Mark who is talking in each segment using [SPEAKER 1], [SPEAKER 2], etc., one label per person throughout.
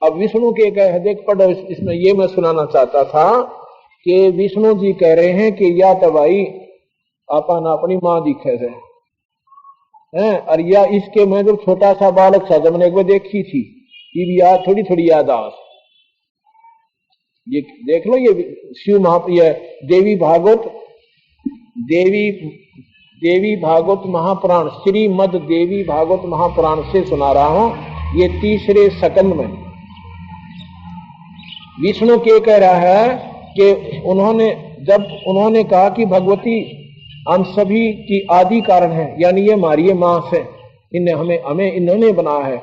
[SPEAKER 1] अब विष्णु के देख पढ़ो, इसमें ये मैं सुनाना चाहता था कि विष्णु जी कह रहे हैं कि या तो भाई आपन अपनी मां दिखे है और या इसके मैं जब छोटा सा बालक था जब मैंने एक बार देखी थी ये भी याद थोड़ी थोड़ी याद आ, ये देख लो, ये शिव ये देवी भागवत महापुराण, श्रीमद देवी भागवत महापुराण से सुना रहा हूं। ये तीसरे सकंद में विष्णु के कह रहा है कि उन्होंने कहा कि भगवती हम सभी की आदि कारण है, यानी ये हमारी मां से हमें इन्होंने बनाया है।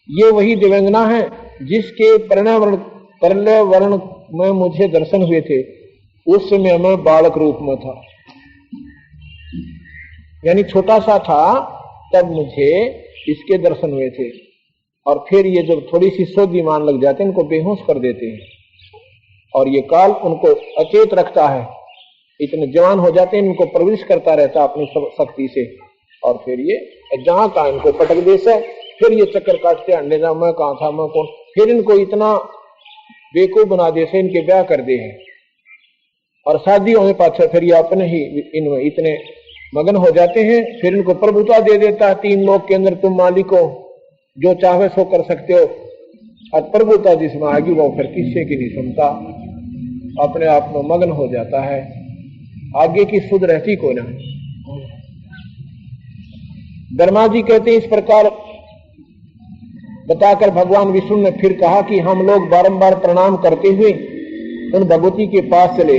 [SPEAKER 1] ये वही दिव्यांगना है जिसके परिणय वर्ण में मुझे दर्शन हुए थे, उस समय मैं बालक रूप में था, यानी छोटा सा था तब मुझे इसके दर्शन हुए थे। और फिर ये जब थोड़ी सी सोधी मान लग जाते हैं इनको बेहोश कर देते हैं और ये काल उनको अचेत रखता है, इतने जवान हो जाते हैं इनको प्रवेश करता रहता अपनी शक्ति से और फिर ये जहां का इनको पटक देश है, फिर ये चक्कर काटते अंडे जा मैं कहां था मैं कौन, फिर इनको इतना बेवकूफ बना दे से इनके ब्याह कर दे हैं और शादी होने पाछा फिर ये अपने ही इनमें इतने मगन हो जाते हैं, फिर इनको प्रभुता दे देता है 3 लोग के अंदर, तुम मालिक हो जो चाहे सो कर सकते हो। और प्रभुता जिसमें आएगी वो फिर किसी की नहीं सुनता, अपने आप में मगन हो जाता है, आगे की सुध रहती को ना। ब्रह्मा जी कहते हैं इस प्रकार बताकर भगवान विष्णु ने फिर कहा कि हम लोग बारंबार प्रणाम करते हुए उन भगवती के पास चले।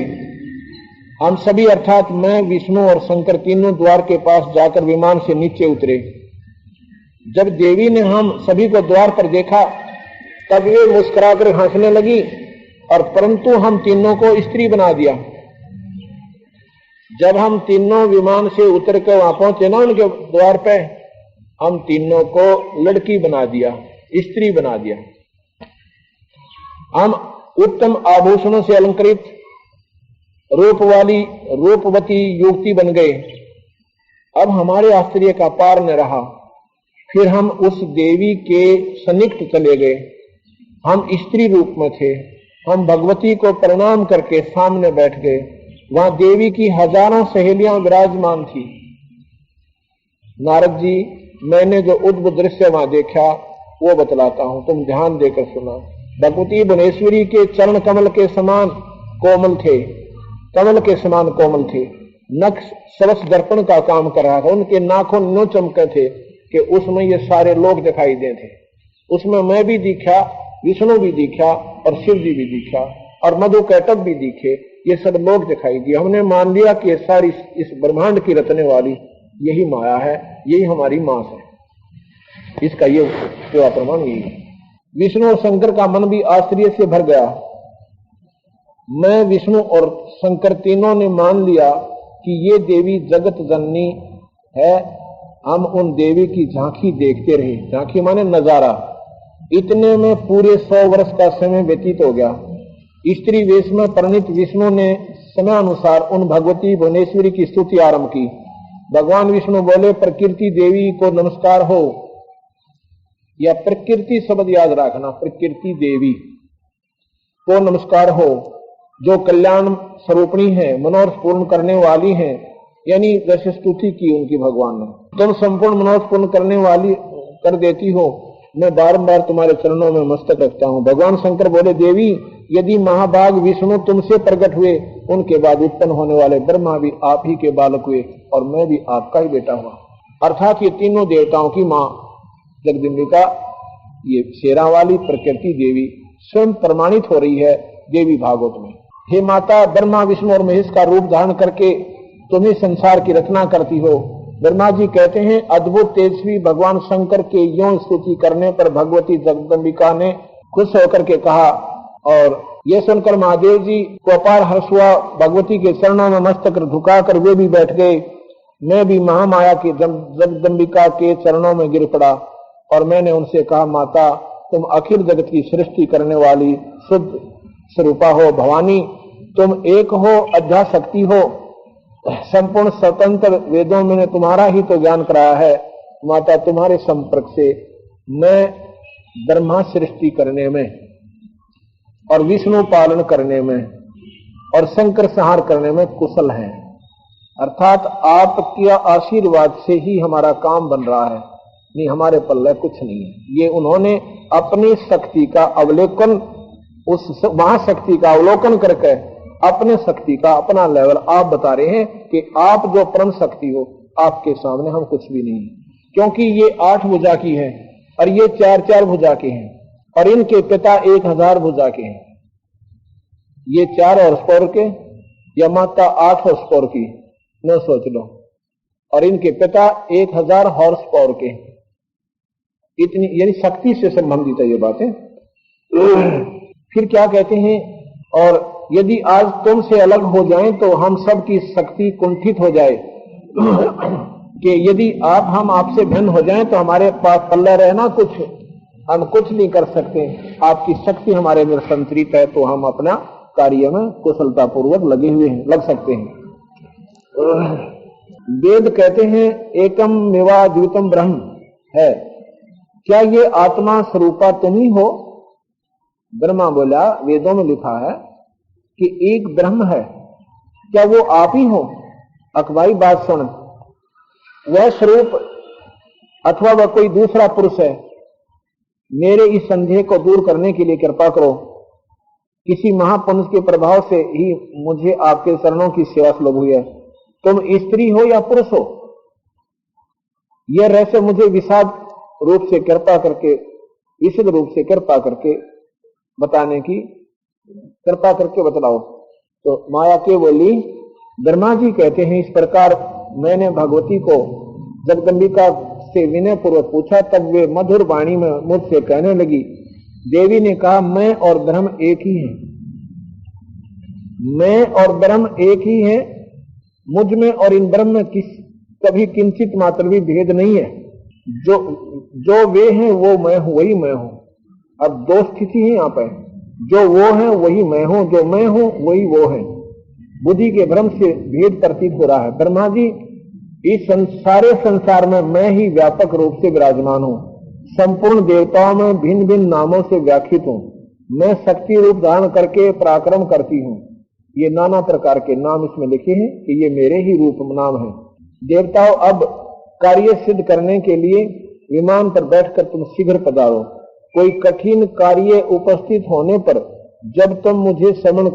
[SPEAKER 1] हम सभी अर्थात मैं, विष्णु और शंकर तीनों द्वार के पास जाकर विमान से नीचे उतरे। जब देवी ने हम सभी को द्वार पर देखा तब वे मुस्कुराकर हंसने लगी और परंतु हम तीनों को स्त्री बना दिया। जब हम तीनों विमान से उतर कर वहां पहुंचे ना उनके द्वार पे, हम तीनों को लड़की बना दिया, स्त्री बना दिया। हम उत्तम आभूषणों से अलंकृत रूपवती युवती बन गए। अब हमारे आश्चर्य का पार न रहा, फिर हम उस देवी के सन्निकट चले गए। हम स्त्री रूप में थे, हम भगवती को प्रणाम करके सामने बैठ गए। वहां देवी की हजारों सहेलियां विराजमान थी। नारद जी, मैंने जो अद्भुत दृश्य वहां देखा वो बतलाता हूं, तुम ध्यान देकर सुना। भगवती भुवनेश्वरी के चरण कमल के समान कोमल थे, कमल के समान कोमल थे। नख सरस दर्पण का काम कर रहा था, उनके नाखून नो चमके थे कि उसमें ये सारे लोग दिखाई दे थे। उसमें मैं भी दिखा, विष्णु भी दिखा और शिव जी भी दिखा और मधु कैटभ भी दिखे, ये सब लोग दिखाई दिए। हमने मान लिया कि ये सारी इस ब्रह्मांड की रचने वाली यही माया है, यही हमारी मां है। इसका ये प्रमाण यही है। विष्णु और शंकर का मन भी आश्चर्य से भर गया। मैं, विष्णु और शंकर तीनों ने मान लिया कि ये देवी जगत जननी है। हम उन देवी की झांकी देखते रहे, झांकी माने नजारा। इतने में पूरे 100 वर्ष का समय व्यतीत हो गया। स्त्री वेश में परिणित विष्णु ने समय अनुसार उन भगवती भुवनेश्वरी की स्तुति आरंभ की। भगवान विष्णु बोले, प्रकृति देवी को नमस्कार हो। या प्रकृति शब्द याद रखना, प्रकृति देवी को नमस्कार हो जो कल्याण स्वरूपणी है, मनोरथ पूर्ण करने वाली है। यानी जैसे स्तुति की उनकी भगवान ने, तुम संपूर्ण मनोरथ पूर्ण करने वाली कर देती हो, मैं बारंबार तुम्हारे चरणों में मस्तक रखता हूं। भगवान शंकर बोले, देवी यदि महाभाग विष्णु तुमसे प्रकट हुए, उनके बाद उत्पन्न होने वाले ब्रह्मा भी आप ही के बालक हुए और मैं भी आपका ही बेटा हुआ। अर्थात ये तीनों देवताओं की मां जगदम्बिका, ये शेरा वाली प्रकृति देवी स्वयं प्रमाणित हो रही है देवी भागवत में। हे माता, ब्रह्मा विष्णु और महेश का रूप धारण करके तुम्हें संसार की रचना करती हो। ब्रह्मा जी कहते हैं, अद्भुत तेजस्वी भगवान शंकर के यों स्तुति करने पर भगवती जगदम्बिका ने खुश होकर के कहा और यह सुनकर महादेव जी को अपार हर्ष हुआ। भगवती के चरणों में मस्तक झुकाकर वे भी बैठ गए। मैं भी महामाया की जगदम्बिका के चरणों में गिर पड़ा और मैंने उनसे कहा, माता तुम अखिल जगत की सृष्टि करने वाली शुद्ध स्वरूपा हो भवानी, तुम एक हो, अध्याशक्ति हो, संपूर्ण स्वतंत्र। वेदों में तुम्हारा ही तो ज्ञान कराया है। माता तुम्हारे संपर्क से मैं ब्रह्मा सृष्टि करने में और विष्णु पालन करने में और शंकर संहार करने में कुशल हैं। अर्थात आपके आशीर्वाद से ही हमारा काम बन रहा है, नहीं हमारे पल्ले कुछ नहीं है। ये उन्होंने अपनी शक्ति का अवलोकन, उस महाशक्ति का अवलोकन करके अपने शक्ति का अपना लेवल आप बता रहे हैं कि आप जो परम शक्ति हो, आपके सामने हम कुछ भी नहीं, क्योंकि ये 8 भुजा की है और ये 4-4 भुजा के हैं और इनके पिता 1000 भुजा के हैं। ये 4 हॉर्स पावर के या माता 8 हॉर्स पावर की, न सोच लो, और इनके पिता 1000 हॉर्स पावर के। इतनी यानी शक्ति से संबंधित है ये बातें। फिर क्या कहते हैं, और यदि आज तुमसे अलग हो जाएं तो हम सब की शक्ति कुंठित हो जाए, कि यदि हम आपसे भिन्न हो जाएं तो हमारे पास पल्ला रहना कुछ, हम कुछ नहीं कर सकते। आपकी शक्ति हमारे में संतरित है तो हम अपना कार्य में कुशलता पूर्वक लगे हुए हैं, लग सकते हैं। वेद कहते हैं एकम मेवा द्वितम ब्रह्म है, क्या ये आत्मा स्वरूपा तुम ही हो? ब्रह्मा बोला, वेदों में लिखा है कि एक ब्रह्म है, क्या वो आप ही हो? अकबाई बात सुन, वह स्वरूप अथवा वह कोई दूसरा पुरुष है? मेरे इस संदेह को दूर करने के लिए कृपा करो। किसी महापुरुष के प्रभाव से ही मुझे आपके चरणों की सेवा सुलभ हुई है। तुम स्त्री हो या पुरुष हो, यह रहस्य मुझे विशद रूप से कृपा करके बताने की कृपा करके बतलाओ। तो माया के बोली, ब्रह्मा जी कहते हैं, इस प्रकार मैंने भगवती को जगदम्बिका से विनय पूर्वक पूछा, तब वे मधुर वाणी में मुझसे कहने लगी। देवी ने कहा, मैं और ब्रह्म एक ही हैं, मैं और ब्रह्म एक ही हैं, मुझ में और इन ब्रह्म में कभी किंचित मात्र भी भेद नहीं है। जो वे हैं वो मैं हूं, वही मैं हूं। अब 2 स्थिति है यहाँ पर, जो वो है वही मैं हूं, जो मैं हूं वही वो है। बुद्धि के भ्रम से भेद प्रतीत हो रहा है। ब्रह्मा जी, इस सारे संसार में मैं ही व्यापक रूप से विराजमान हूं, संपूर्ण देवताओं में भिन्न भिन्न नामों से व्याख्यित हूं। मैं शक्ति रूप धारण करके पराक्रम करती हूं। ये नाना प्रकार के नाम इसमें लिखे हैं कि ये मेरे ही रूप नाम है। देवताओं, अब कार्य सिद्ध करने के लिए विमान पर बैठकर तुम शीघ्र पधारो। कोई कठिन कार्य उपस्थित होने पर जब तुम मुझे समरण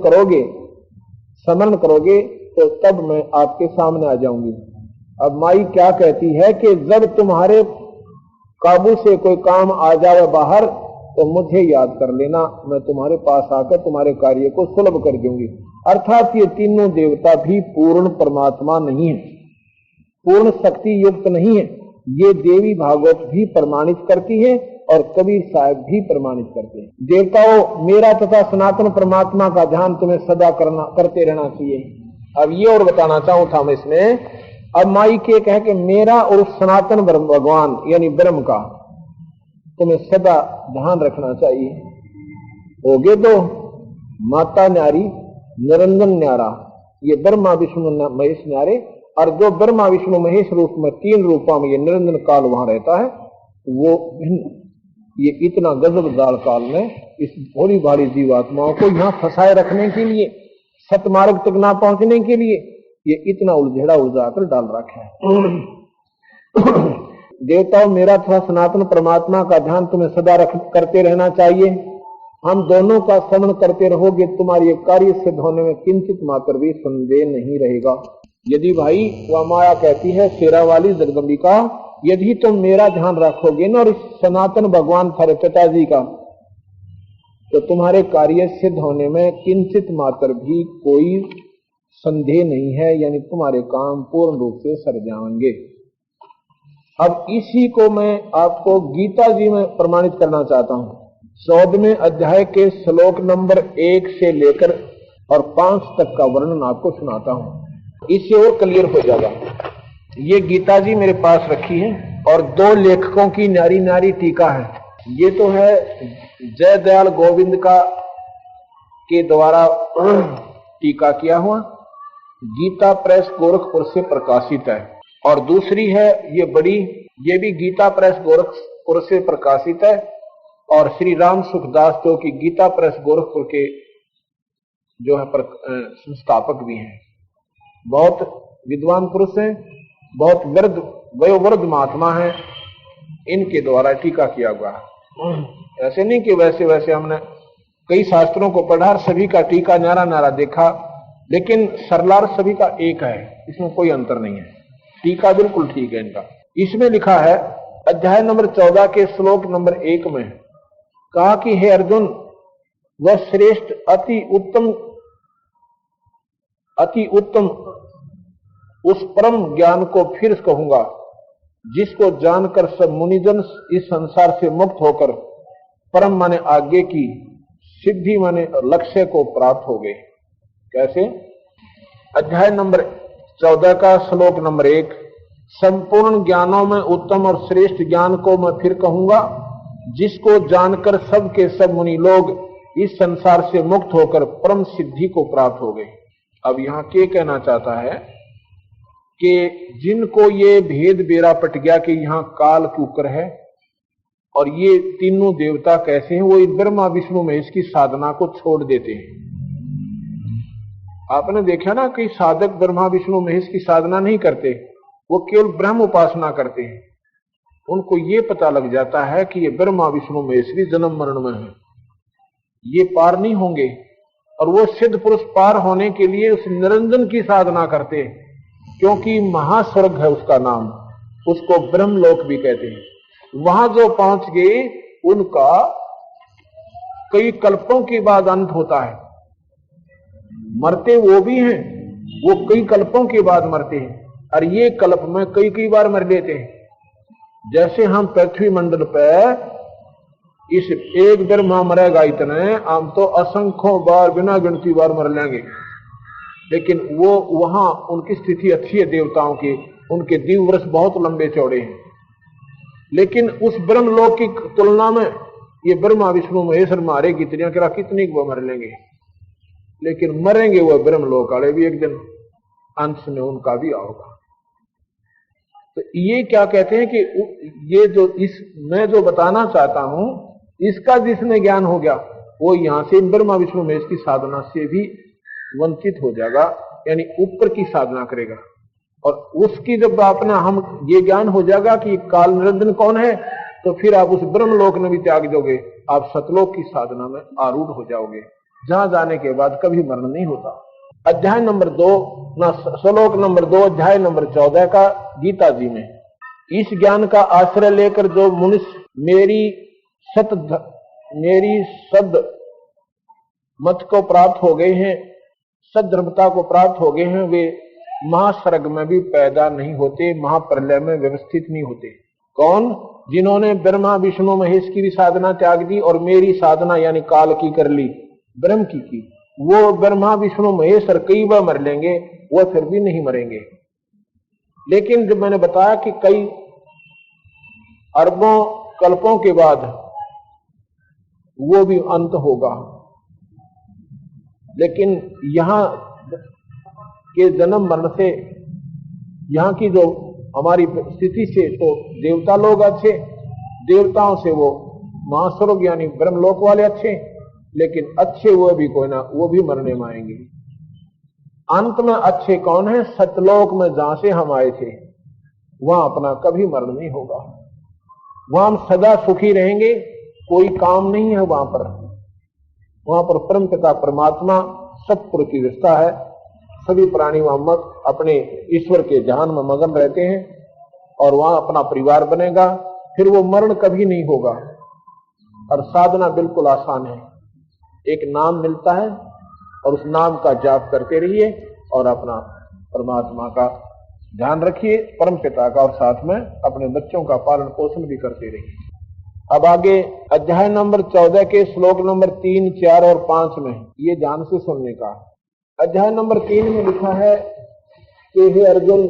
[SPEAKER 1] करोगे तो तब मैं आपके सामने आ जाऊंगी। अब माई क्या कहती है कि जब तुम्हारे काबू से कोई काम आ जाए बाहर तो मुझे याद कर लेना, मैं तुम्हारे पास आकर तुम्हारे कार्य को सुलभ कर दूंगी। अर्थात ये तीनों देवता भी पूर्ण परमात्मा नहीं है, पूर्ण शक्ति युक्त नहीं है। ये देवी भागवत भी प्रमाणित करती है और कबीर साहब भी प्रमाणित करते हैं। देवताओं, मेरा तथा सनातन परमात्मा का ध्यान तुम्हें सदा करते रहना चाहिए। अब ये और बताना चाहूं था मैं इसमें, अब माई के कह के मेरा और सनातन भगवान यानी ब्रह्म का तुम्हें सदा ध्यान रखना चाहिए। होगे तो माता न्यारी निरंजन न्यारा, ये ब्रह्मा विष्णु महेश न्यारे, और जो ब्रह्मा विष्णु महेश रूप में 3 रूपों में ये निरंजन काल वहां रहता है, वो ये इतना गजब जाल काल में इस भोली भारी जीवात्माओं को यहाँ फंसाए रखने के लिए, सतमार्ग तक ना पहुंचने के लिए ये इतना उलझा कर डाल रखा है। देवताओं, मेरा तथा सनातन परमात्मा का ध्यान तुम्हें सदा करते रहना चाहिए। हम दोनों का स्मरण करते रहोगे, तुम्हारी कार्य सिद्ध होने में किंचित मात्र भी संदेह नहीं रहेगा। यदि भाई वह माया कहती है, शेरा वाली जगदम्बिका, यदि तुम मेरा ध्यान रखोगे ना और इस सनातन भगवान थारे पिताजी का, तो तुम्हारे कार्य सिद्ध होने में किंचित मात्र भी कोई संदेह नहीं है, यानी तुम्हारे काम पूर्ण रूप से सर जाएंगे। अब इसी को मैं आपको गीता जी में प्रमाणित करना चाहता हूं। 14वें अध्याय के श्लोक नंबर 1 से लेकर और 5 तक का वर्णन आपको सुनाता हूं, इससे और क्लियर हो जाएगा। ये गीता जी मेरे पास रखी है और 2 लेखकों की न्यारी न्यारी टीका है। ये तो है जय दयाल गोविंद का के द्वारा टीका किया हुआ, गीता प्रेस गोरखपुर से प्रकाशित है। और दूसरी है ये बड़ी, ये भी गीता प्रेस गोरखपुर से प्रकाशित है और श्री राम सुखदास जो कि गीता प्रेस गोरखपुर के जो है संस्थापक भी हैं, बहुत विद्वान पुरुष हैं, बहुत वयोवृद्ध महात्मा हैं, इनके द्वारा टीका किया हुआ है। ऐसे नहीं कि वैसे वैसे हमने कई शास्त्रों को पढ़ा, सभी का टीका नारा नारा देखा, लेकिन सरलार सभी का एक है, इसमें कोई अंतर नहीं है, टीका बिल्कुल ठीक है इनका। इसमें लिखा है अध्याय नंबर 14 के श्लोक नंबर 1 में कहा कि हे अर्जुन, वह श्रेष्ठ अति उत्तम उस परम ज्ञान को फिर कहूंगा जिसको जानकर सब मुनिजन इस संसार से मुक्त होकर परम माने आगे की सिद्धि माने लक्ष्य को प्राप्त हो गए। कैसे? अध्याय नंबर 14 का श्लोक नंबर 1, संपूर्ण ज्ञानों में उत्तम और श्रेष्ठ ज्ञान को मैं फिर कहूंगा जिसको जानकर सब के सब मुनि लोग इस संसार से मुक्त होकर परम सिद्धि को प्राप्त हो गए। अब यहां क्या कहना चाहता है कि जिनको ये भेद बेरा पट गया कि यहां काल कुकर है और ये तीनों देवता कैसे हैं, वो ब्रह्मा विष्णु महेश की साधना को छोड़ देते हैं। आपने देखा ना कि साधक ब्रह्मा विष्णु महेश की साधना नहीं करते, वो केवल ब्रह्म उपासना करते हैं। उनको ये पता लग जाता है कि ये ब्रह्मा विष्णु महेश भी जन्म मरण में है, ये पार नहीं होंगे, और वो सिद्ध पुरुष पार होने के लिए उस निरंजन की साधना करते हैं, क्योंकि महास्वर्ग है उसका नाम, उसको ब्रह्मलोक भी कहते हैं। वहां जो पहुंच गए उनका कई कल्पों के बाद अंत होता है। मरते वो भी हैं, वो कई कल्पों के बाद मरते हैं, और ये कल्प में कई कई बार मर लेते हैं। जैसे हम पृथ्वी मंडल पे इस एक ब्रह्मा मरेगा इतने, हम तो असंख्यों बार बिना गिनती बार मर लेंगे, लेकिन वो वहां उनकी स्थिति अच्छी है देवताओं की, उनके दिव्य वर्ष बहुत लंबे चौड़े हैं। लेकिन उस ब्रह्मलोक की तुलना में ये ब्रह्मा विष्णु महेश मारे कितनी वो मर लेंगे, लेकिन मरेंगे वो ब्रह्मलोक वाले भी एक दिन, अंत में उनका भी आओगा। तो ये क्या कहते हैं कि ये जो मैं जो बताना चाहता हूं, इसका जिसमें ज्ञान हो गया वो यहां से ब्रह्मा विष्णु महेश की साधना से भी वंचित हो जाएगा, यानी ऊपर की साधना करेगा। और उसकी जब अपना हम ये ज्ञान हो जाएगा कि काल निरंजन कौन है, तो फिर आप उस ब्रह्मलोक में भी त्याग दोगे, आप सतलोक की साधना में आरूढ़ हो जाओगे, जहां जाने के बाद कभी मरण नहीं होता। अध्याय नंबर 2 श्लोक नंबर 2 अध्याय नंबर 14 का गीता जी में, इस ज्ञान का आश्रय लेकर जो मनुष्य मेरी सद मत को प्राप्त हो गए हैं, सद्धर्मता को प्राप्त हो गए हैं, वे महासर्ग में भी पैदा नहीं होते, महाप्रलय में व्यवस्थित नहीं होते। कौन? जिन्होंने ब्रह्मा विष्णु महेश की भी साधना त्याग दी और मेरी साधना यानी काल की कर ली, ब्रह्म की, वो ब्रह्मा विष्णु महेश और कई बार मर लेंगे, वो फिर भी नहीं मरेंगे। लेकिन जब मैंने बताया कि कई अरबों कल्पों के बाद वो भी अंत होगा, लेकिन यहां के जन्म मरण से, यहां की जो हमारी स्थिति से, तो देवता लोग अच्छे, देवताओं से वो महास्वर्ग यानी ब्रह्मलोक वाले अच्छे, लेकिन अच्छे वो भी कोई ना, वो भी मरने में आएंगे। अंत में अच्छे कौन है? सतलोक में जहां से हम आए थे, वहां अपना कभी मरण नहीं होगा, वहां हम सदा सुखी रहेंगे, कोई काम नहीं है वहां पर परम पिता परमात्मा सतपुर की व्यवस्था है, सभी प्राणी मोहम्मद अपने ईश्वर के ध्यान में मगन रहते हैं, और वहां अपना परिवार बनेगा, फिर वो मरण कभी नहीं होगा। और साधना बिल्कुल आसान है, एक नाम मिलता है और उस नाम का जाप करते रहिए और अपना परमात्मा का ध्यान रखिए, परम पिता का, और साथ में अपने बच्चों का पालन पोषण भी करते रहिए। अब आगे अध्याय नंबर 14 के श्लोक नंबर 3, 4 और 5 में ये ध्यान से सुनने का। अध्याय नंबर 3 में लिखा है कि हे अर्जुन,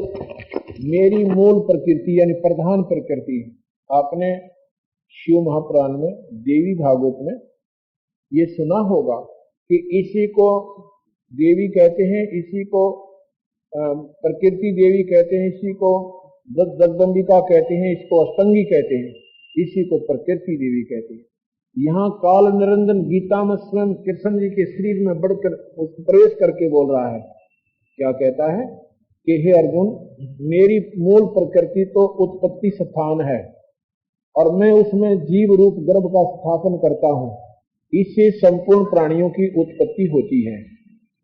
[SPEAKER 1] मेरी मूल प्रकृति यानी प्रधान प्रकृति, आपने शिव महापुराण में देवी भागवत में ये सुना होगा कि इसी को देवी कहते हैं, इसी को प्रकृति देवी कहते हैं, इसी को जगदम्बिका कहते हैं, इसको अष्टंगी कहते हैं, इसी को प्रकृति देवी कहते हैं। यहाँ काल निरंजन गीता में स्वयं कृष्ण जी के शरीर में बढ़कर प्रवेश करके बोल रहा है। क्या कहता है कि हे अर्जुन, मेरी मूल प्रकृति तो उत्पत्ति स्थान है और मैं उसमें जीव रूप गर्भ का स्थापन करता हूँ। इससे संपूर्ण प्राणियों की उत्पत्ति होती है।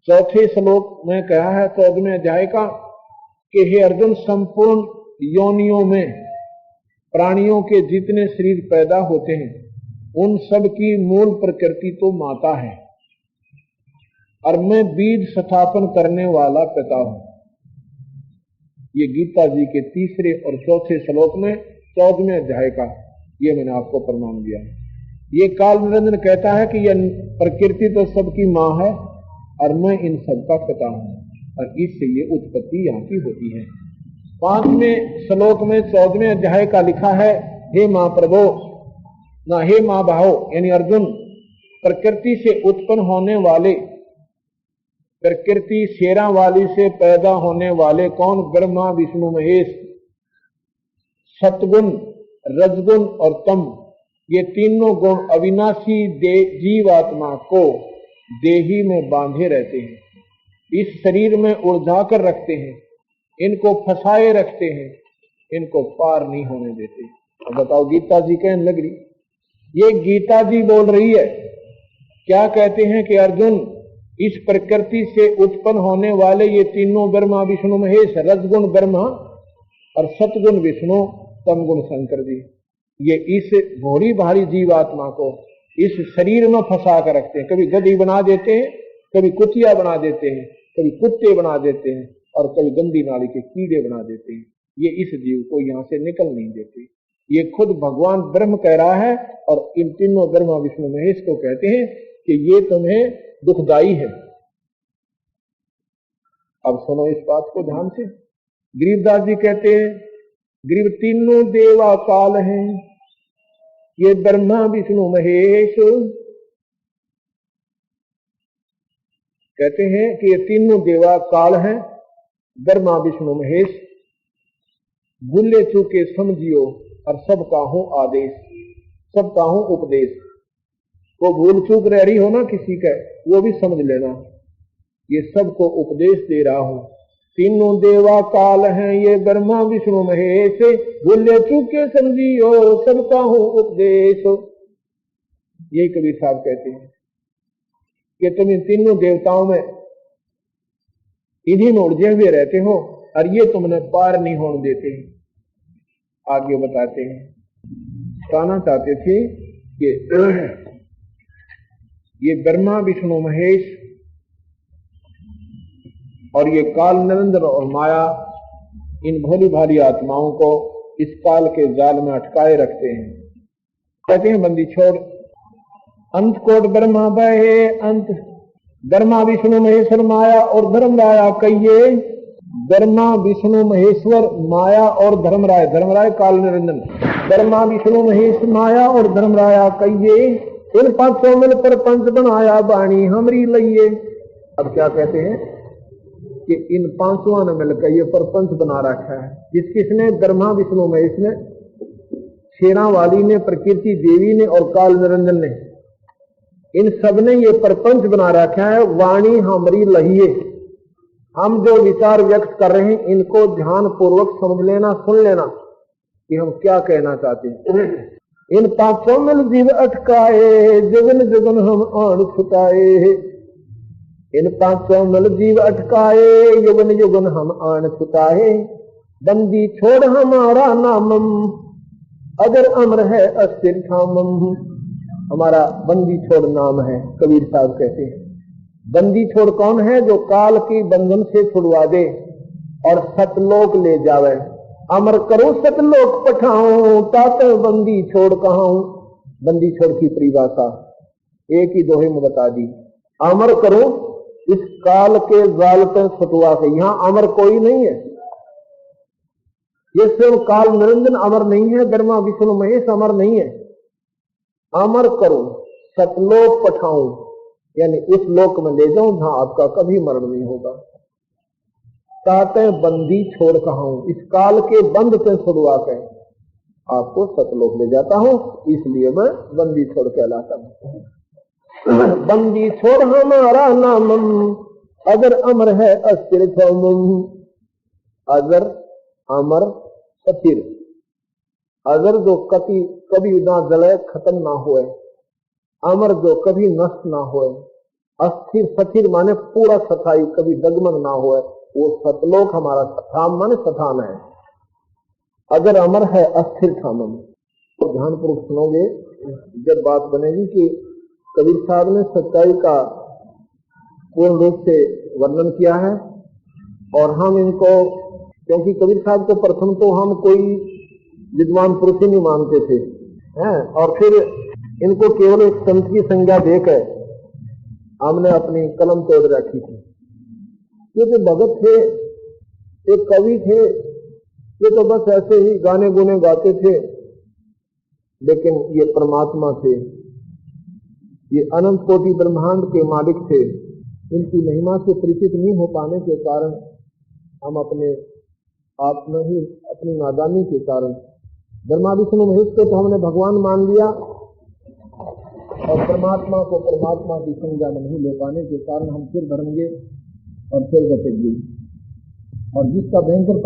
[SPEAKER 1] चौथे श्लोक में कहा है 14वें अध्याय का कि हे अर्जुन, संपूर्ण योनियों में प्राणियों के जितने शरीर पैदा होते हैं उन सब की मूल प्रकृति तो माता है और मैं बीज स्थापन करने वाला पिता हूं। ये गीता जी के तीसरे और चौथे श्लोक में 14वें अध्याय का ये मैंने आपको प्रमाण दिया। ये काल निरंजन कहता है कि यह प्रकृति तो सबकी माँ है और मैं इन सबका पिता हूं और इससे ये उत्पत्ति यहाँ की होती है। 5वें श्लोक में 14वें अध्याय का लिखा है, हे माँ प्रभो ना हे माँ भाव, यानी अर्जुन, प्रकृति से उत्पन्न होने वाले, प्रकृति शेरा वाली से पैदा होने वाले कौन? ब्रह्मा विष्णु महेश, सतगुण रजगुण और तम, ये तीनों गुण अविनाशी जीवात्मा को देही में बांधे रहते हैं, इस शरीर में उलझा कर रखते हैं, इनको फंसाए रखते हैं, इनको पार नहीं होने देते। अब बताओ, गीता जी कहने लग रही, ये गीता जी बोल रही है। क्या कहते हैं कि अर्जुन, इस प्रकृति से उत्पन्न होने वाले ये तीनों ब्रह्मा विष्णु महेश, रजगुण ब्रह्मा और सतगुण विष्णु, तमगुण शंकर जी, ये इस भोरी भारी जीवात्मा को इस शरीर में फंसा कर रखते हैं। कभी गधी बना देते हैं, कभी कुतिया बना देते हैं, कभी कुत्ते बना देते हैं और कभी गंदी नाली के कीड़े बना देते हैं। ये इस जीव को यहां से निकल नहीं देते। ये खुद भगवान ब्रह्म कह रहा है और इन तीनों ब्रह्मा विष्णु महेश को कहते हैं कि ये तुम्हें दुखदाई है। अब सुनो इस बात को ध्यान से। गरीबदास जी कहते हैं, गरीब तीनों देवा काल हैं, ये ब्रह्मा विष्णु महेश, कहते हैं कि ये तीनों देवा काल हैं, ब्रह्मा विष्णु महेश, भूले चूके समझियो और सबका हूं आदेश, सबका हूं उपदेश। वो भूल चूक रह रही हो ना किसी का, वो भी समझ लेना, ये सबको उपदेश दे रहा हूं। तीनों देवा काल हैं, ये ब्रह्मा विष्णु महेश, भूले चूके समझियो सबका हूं उपदेश। यही कबीर साहब कहते हैं कि तुम इन तीनों देवताओं में इन्हीं में उलझे हुए रहते हो और ये तुमने पार नहीं होने देते। आगे बताते हैं, कहना चाहते थे कि ये ब्रह्मा विष्णु महेश और ये काल निरंजन और माया इन भोली भाली आत्माओं को इस काल के जाल में अटकाए रखते हैं। कहते हैं, बंदी छोड़, अंत कोट ब्रह्मा बहे अंत, ब्रह्मा विष्णु महेश्वर माया और धर्मराया कहिए। ब्रह्मा विष्णु महेश्वर माया और धर्मराय, धर्मराय काल निरंजन, ब्रह्मा विष्णु महेश माया और धर्मराया कहिए। इन पांचों मिल पर पंच बनाया बाणी हमरी लइए। अब क्या कहते हैं कि इन पांचों ने मिलकर ये परपंच बना रखा है। किसने? ब्रह्मा विष्णु महेश ने, शेरा वाली ने, प्रकृति देवी ने और काल निरंजन ने, इन सब ने ये परपंच बना रखा है। वाणी हमारी लहिए, हम जो विचार व्यक्त कर रहे हैं इनको ध्यान पूर्वक समझ लेना, सुन लेना कि हम क्या कहना चाहते हैं। इन पांचों मिल जीव अटकाए, जुगन जुगन हम आन छुटाए। इन पांचों मिल जीव अटकाए, युगन युगन हम आन छुटाए। बंदी छोड़ हमारा नामम, अगर अमर है अस्थिर ठामम। हमारा बंदी छोड़ नाम है, कबीर साहब कहते हैं। बंदी छोड़ कौन है? जो काल की बंधन से छुड़वा दे और सतलोक ले जावे। अमर करो सतलोक पठाऊं, ताते बंदी छोड़ कहां। बंदी छोड़ की परिभाषा एक ही दोहे में बता दी। अमर करो इस काल के जाल पर छुटवा के। यहां अमर कोई नहीं है, ये स्वयं काल निरंजन अमर नहीं है, ब्रह्मा विष्णु महेश अमर नहीं है। अमर करो सतलोक पठाऊं, यानी उस लोक में ले जाऊं जहां आपका कभी मरण नहीं होगा। ताते बंदी छोड़ कहां, इस काल के बंद पे छुड़वा के। आपको सतलोक ले जाता हूँ, इसलिए मैं बंदी छोड़ कहलाता हूँ। बंदी छोड़ हमारा नामम, अगर अमर है अस्थिर थोमम। अगर अमर स्थिर, अगर जो कभी ना जले खत्म ना होए, अमर जो कभी नष्ट ना होए, अस्थिर स्थिर माने पूरा सथाई कभी डगमग ना होए, वो सतलोक हमारा धाम माने स्थान है। अगर अमर है अस्थिर थामम, तो ध्यानपूर्वक सुनोगे जब बात बनेगी कि कबीर साहब ने सच्चाई का पूर्ण रूप से वर्णन किया है। और हम इनको, क्योंकि कबीर साहब को प्रथम तो हम कोई विद्वान पुरुष ही नहीं मानते थे हैं, और फिर इनको केवल एक संत की संज्ञा देकर हमने अपनी कलम तोड़ रखी थी। ये जो भगत थे, एक कवि थे, ये तो बस ऐसे ही गाने गुने गाते थे, लेकिन ये परमात्मा थे, ये अनंत कोटि ब्रह्मांड के मालिक थे। इनकी महिमा से परिचित नहीं हो पाने के कारण हम अपने आप में ही, अपनी नादानी के कारण ब्रह्मा विष्णु महेश को तो हमने भगवान मान लिया, और परमात्मा को परमात्मा की संज्ञा में नहीं ले पाने के कारण हम फिर भरेंगे और फिर बचेंगे। और जिसका भयंकर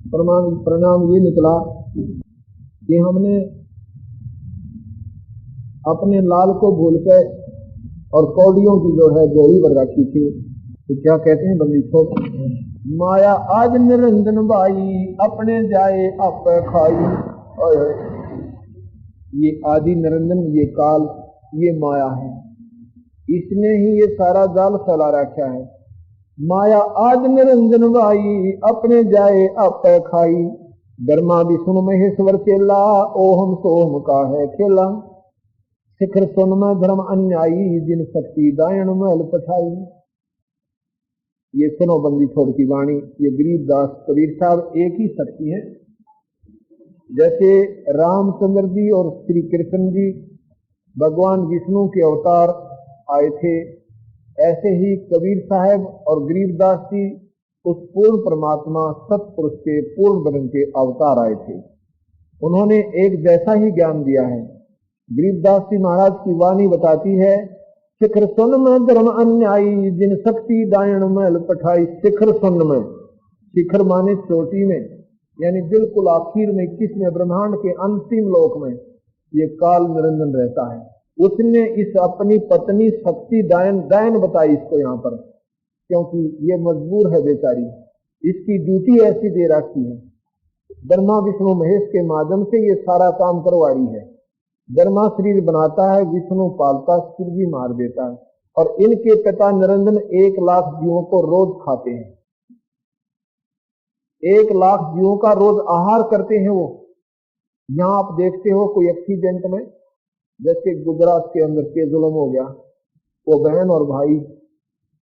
[SPEAKER 1] परिणाम ये निकला कि हमने अपने लाल को भूलकर और कौड़ियों की जो है जोड़ी बन रखी थी। तो क्या कहते हैं बंदी छोड़, माया आज निरंजन बाई, अपने जाए आप खाई। ये आदि निरंजन, ये काल, ये माया है, इसने ही ये सारा जाल फैला रखा है। माया आज निरंजन बाई, अपने जाए आप खाई। ब्रह्मा विष्णु महेश्वर चेला, ओहम सोहम का है खेला। शिखर सुन में धर्म अन्यायी, जिन शक्ति दायण महल पठाई। ये सुनो बंदी छोड़ की वाणी, ये गरीबदास कबीर साहब एक ही शक्ति है। जैसे रामचंद्र जी और श्री कृष्ण जी भगवान विष्णु के अवतार आए थे, ऐसे ही कबीर साहब और गरीबदास जी उस पूर्ण परमात्मा सतपुरुष के पूर्ण ब्रह्म के अवतार आए थे। उन्होंने एक जैसा ही ज्ञान दिया है। गरीबदास जी महाराज की वाणी बताती है, शिखर सुन में धर्म अन्यायी, जिन शक्ति दायण महल पठाई। शिखर सुन में, शिखर माने चोटी में, यानी बिल्कुल आखिर में, किसमें, ब्रह्मांड के अंतिम लोक में ये काल निरंजन रहता है। उसने इस अपनी पत्नी शक्ति दायन बताई इसको यहाँ पर, क्योंकि ये मजबूर है बेचारी, इसकी ड्यूटी ऐसी दे रखी है। ब्रह्मा विष्णु महेश के माध्यम से ये सारा काम करवा रही है। ब्रह्मा शरीर बनाता है, विष्णु पालता, सिर भी मार देता है, और इनके पिता निरंजन 1 लाख जीवों को रोज खाते हैं। 1 लाख जीवों का रोज आहार करते हैं वो। यहाँ आप देखते हो कोई एक्सीडेंट में, जैसे गुजरात के अंदर के जुल्म हो गया, वो बहन और भाई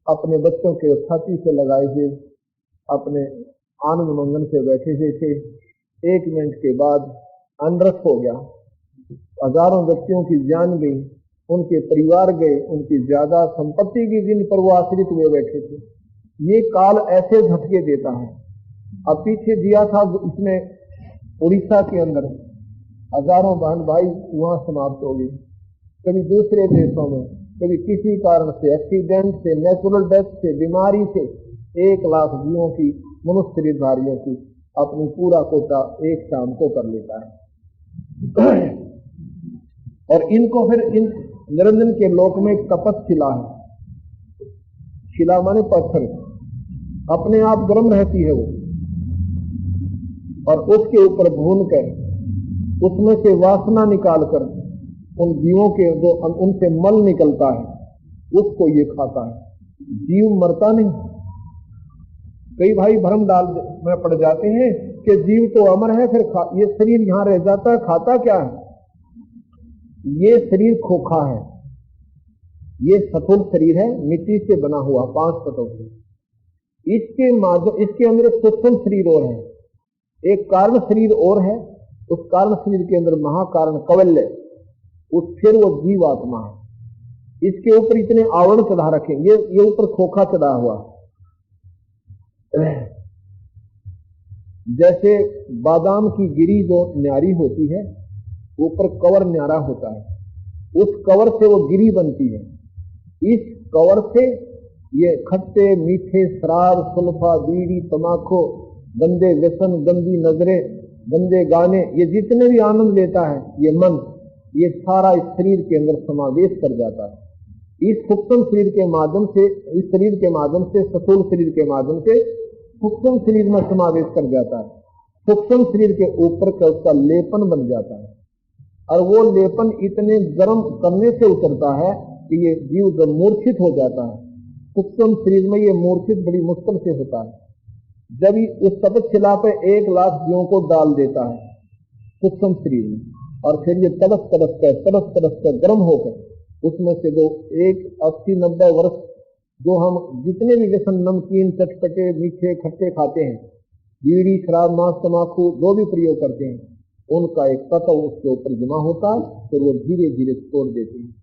[SPEAKER 1] अपने बच्चों के छाती से लगाए हुए अपने आनंद मंगन से बैठे हुए थे। 1 मिनट के बाद अनर्थ हो गया, हजारों व्यक्तियों की जान गई, उनके परिवार गए, उनकी ज्यादा संपत्ति की, जिन पर वो आश्रित हुए बैठे थे। ये काल ऐसे झटके देता है। अब पीछे दिया था इसमें उड़ीसा के अंदर, हजारों बहन भाई वहां समाप्त हो गई। कभी दूसरे देशों में, कभी किसी कारण से, एक्सीडेंट से, नेचुरल डेथ से, बीमारी से 1 लाख जीवों की, मनुष्य शरीरधारियों की अपनी पूरा कोटा एक शाम को कर लेता है। और इनको फिर इन निरंजन के लोक में कपट शिला है। शिला माने पत्थर, अपने आप गर्म रहती है वो, और उसके ऊपर भून कर उसमें से वासना निकालकर उन जीवों के जो उनसे मल निकलता है उसको ये खाता है। जीव मरता नहीं। कई भाई भ्रम डाल में पड़ जाते हैं कि जीव तो अमर है, फिर ये शरीर यहां रह जाता है, खाता क्या है? ये शरीर खोखा है, ये सथुल शरीर है, मिट्टी से बना हुआ 5 तत्वों से। इसके अंदर सूक्ष्म शरीर और है, एक कारण शरीर और है। उस कारण शरीर के अंदर महाकारण कवल्य, उस फिर वो जीव आत्मा है। इसके ऊपर इतने आवरण चढ़ा रखे, ये ऊपर खोखा चढ़ा हुआ। जैसे बादाम की गिरी जो न्यारी होती है, ऊपर कवर न्यारा होता है, उस कवर से वो गिरी बनती है। इस कवर से ये खट्टे मीठे शराब, सुल्फा, बीड़ी, तमाकू, गंदे व्यसन, गंदी नजरें, गंदे गाने, ये जितने भी आनंद लेता है ये मन, ये सारा इस शरीर के अंदर समावेश कर जाता है। इस सूक्ष्म शरीर के माध्यम से, इस शरीर के माध्यम से, स्थूल शरीर के माध्यम से सूक्ष्म शरीर में समावेश कर जाता है। सूक्ष्म शरीर के ऊपर का उसका लेपन बन जाता है, और वो लेपन इतने गर्म करने से उतरता है कि ये जीव जब मूर्छित हो जाता है। सूक्ष्म शरीर में ये मूर्छित बड़ी मुश्किल से होता है। जब उस तपस्या पे 1,00,000 जीवों को डाल देता है सूक्ष्म शरीर में, और फिर ये तड़प तड़प कर गर्म होकर उसमें से जो 80-90 वर्ष जो हम जितने भी व्यसन, नमकीन, चटपटे, मीठे, खट्टे खाते हैं, बीड़ी, शराब, मांस, तमाकू जो भी प्रयोग करते हैं, उनका एक तत्व उसके ऊपर जमा होता है, फिर वो धीरे धीरे छोड़ देते हैं।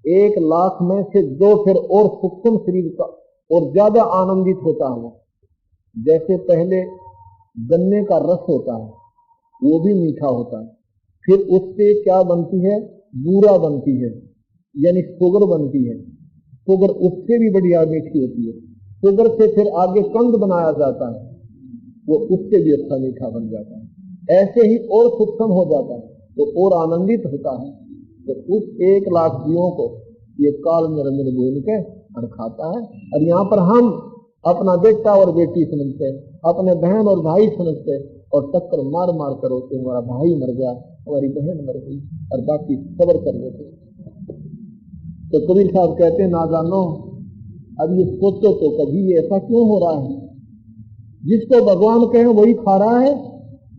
[SPEAKER 1] 1,00,000 में से जो फिर और सूक्ष्म शरीर का और ज्यादा आनंदित होता है। जैसे पहले गन्ने का रस होता है, वो भी मीठा होता है, फिर उससे क्या बनती है, बूरा बनती है, यानी शुगर बनती है। शुगर उससे भी बढ़िया मीठी होती है। शुगर से फिर आगे कंद बनाया जाता है, वो उससे भी अच्छा मीठा बन जाता है। ऐसे ही और सूक्ष्म हो जाता है तो और आनंदित होता है। तो उस 1,00,000 जीवों को ये काल निरंजन बोल के खाता है। और यहाँ पर हम अपना बेटा और बेटी समझते हैं, अपने बहन और भाई समझते हैं, और टक्कर मार मार कर होते, हमारा भाई मर गया, हमारी बहन मर गई, और बाकी सबर कर लेते। तो कबीर साहब कहते हैं, ना जानो अब ये सोचो तो कभी ये ऐसा क्यों हो रहा है। जिसको भगवान कहे वही खा रहा है।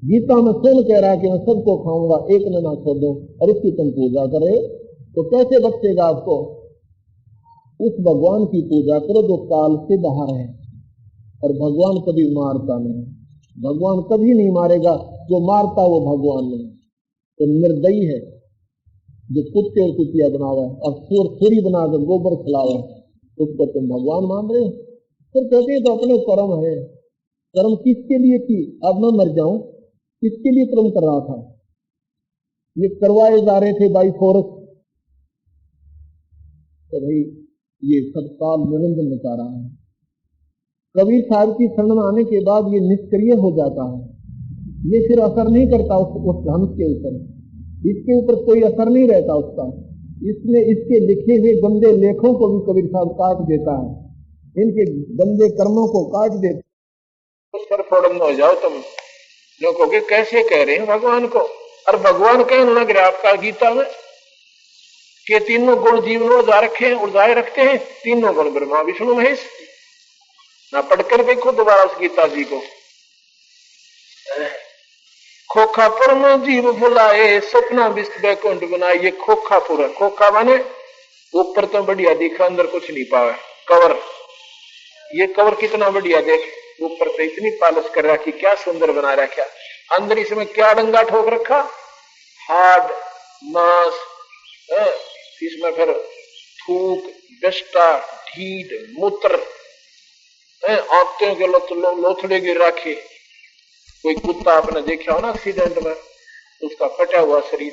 [SPEAKER 1] गीता में स्वयं कह रहा है कि मैं सबको खाऊंगा, एक न ना छोड़, और इसकी तुम पूजा करे तो कैसे बचेगा आपको। उस भगवान की पूजा करो जो काल से बाहर है, और भगवान कभी मारता नहीं, भगवान कभी नहीं मारेगा। जो मारता वो भगवान नहीं, तो निर्दयी है जो कुत्ते और कुतिया बनावा है और सूरी बनाकर गोबर खिलावा है, उसको तुम भगवान मान रहे हो। फिर कहते हैं तो अपने कर्म है। कर्म किसके लिए की, अब मैं मर जाऊं, किसके लिए कर्म कर रहा था। ये करवाए जा रहे थे बाई फोर्स, तो भाई ये सब काल निरंजन बता रहा है। कबीर साहब की शरण में आने के बाद ये निष्क्रिय हो जाता है, ये फिर असर नहीं करता उस हंस के ऊपर, इसके ऊपर कोई असर नहीं रहता उसका। इसने इसके लिखे हुए गंदे लेखों को भी कबीर साहब काट देता है, इनके गंदे कर्मों को काट देता है। सर फोड़न हो जाओ तुम लोगों के, कैसे कह रहे हैं भगवान को। और भगवान कहने लग रहा आपका गीता में कि तीनों गुण जीवन में उजाए रखते हैं, तीनों गुण ब्रह्मा विष्णु महेश। ना पढ़कर देखो दोबारा उस गीता जी को। खोखापुर में जीव भुलाए, सपना विस्त बैकुंठ बनाए। ये खोखापुर है, खोखा माने ऊपर तो बढ़िया दिखा, अंदर कुछ नहीं पावे कवर। ये कवर कितना बढ़िया देख, ऊपर से इतनी पालिश कर रखी, क्या सुंदर बना रखा। अंदर इसमें क्या डंगा ठोक रखा, हार्ड मांस, इसमें फिर थूक, गष्टा, ढीठ, मूत्र, आंतों के लोथड़े गिर रखे। कोई कुत्ता आपने देखा हो ना एक्सीडेंट में, उसका कटा हुआ शरीर,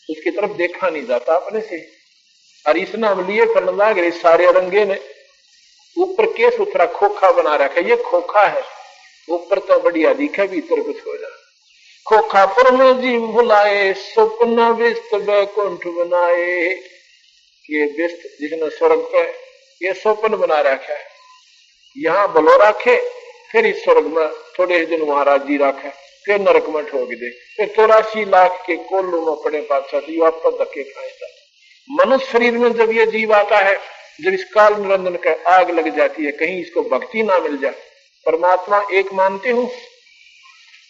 [SPEAKER 1] उसकी तरफ देखा नहीं जाता अपने से। और इस नाम लिए करने लग रहे सारे रंगे ने, ऊपर के सुथरा खोखा बना रखा। ये खोखा है, ऊपर तो बढ़िया दिखा, भीतर कुछ हो जाए। खोखापुर में जीव भुलाए, स्वप्न विस्त बैकुंठ बनाए। ये विस्त जिसने स्वर्ग पे ये स्वप्न बना रखा है, यहाँ भलो रखे, फिर इस स्वर्ग में थोड़े दिन महाराज जी रखे, फिर नरक में ठोक दे, फिर 84 लाख के कोल्लू में पड़े बादशाह जी वापस धक्के खाएगा। मनुष्य शरीर में जब ये जीव आता है, जब इस काल निरंजन का आग लग जाती है, कहीं इसको भक्ति ना मिल जाए। परमात्मा एक मानते हो,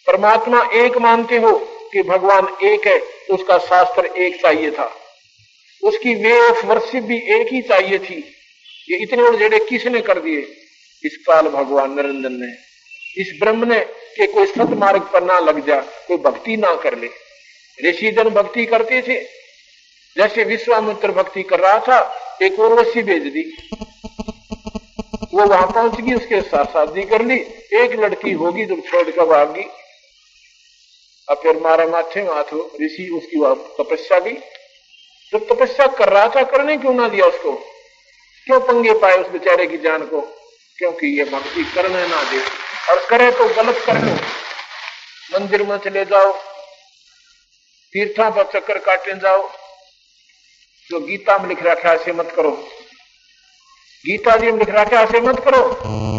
[SPEAKER 1] परमात्मा एक मानते हो कि भगवान एक है, उसका शास्त्र एक चाहिए था, उसकी वे ऑफ वर्शिप भी एक ही चाहिए थी। ये इतने उड़जेड़े किसने कर दिए, इस काल भगवान निरंजन ने, इस ब्रह्म ने, कि कोई सतमार्ग पर ना लग जा, कोई भक्ति ना कर ले। ऋषिजन भक्ति करते थे, जैसे विश्वामित्र भक्ति कर रहा था, एक उर्वशी भेज दी, वो वहां पहुंच गई, उसके साथ शादी कर ली, एक लड़की होगी जब छोड़ कर भागी। अब फिर मारा माथे माथ ऋषि, उसकी वह तपस्या गई। जब तपस्या कर रहा था, करने क्यों ना दिया उसको, क्यों पंगे पाए उस बेचारे की जान को? क्योंकि ये भक्ति करने ना दे, और करे तो गलत कर लो। मंदिर में चले जाओ, तीर्थों पर चक्कर काटने जाओ, जो गीता में लिख रखा है ऐसे मत करो, गीता जी में लिख रखा है ऐसे मत करो,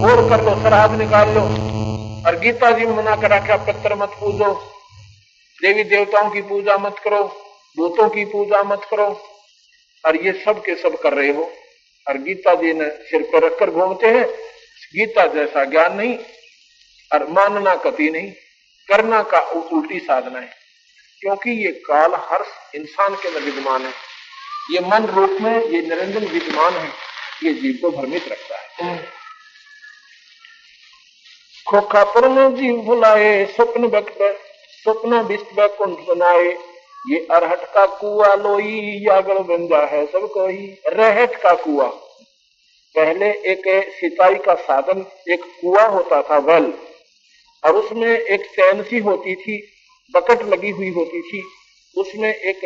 [SPEAKER 1] और कर लो, शराब निकाल लो। और गीता जी में मना कर रखा पितर मत पूजो, देवी देवताओं की पूजा मत करो, भूतों की पूजा मत करो, और ये सब के सब कर रहे हो। और गीता जी ने सिर पर रखकर घूमते हैं। गीता जैसा ज्ञान नहीं, और मानना कति नहीं, करना का उल्टी साधना है। क्योंकि ये काल हर इंसान के अंदर विद्यमान है, ये मन रूप में ये निरंजन विद्यमान है, ये जीव को भ्रमित रखता है। खोखा पर में जीव भुलाए, स्वप्न विष्ट कुंठ बनाए, ये अरहट का कुआ लोई, यागल बंजा है सब कोई। रहट का कुआ, पहले एक सिंचाई का साधन एक कुआ होता था, वेल, और उसमें एक चैन सी होती थी, बकेट लगी हुई होती थी, उसमें एक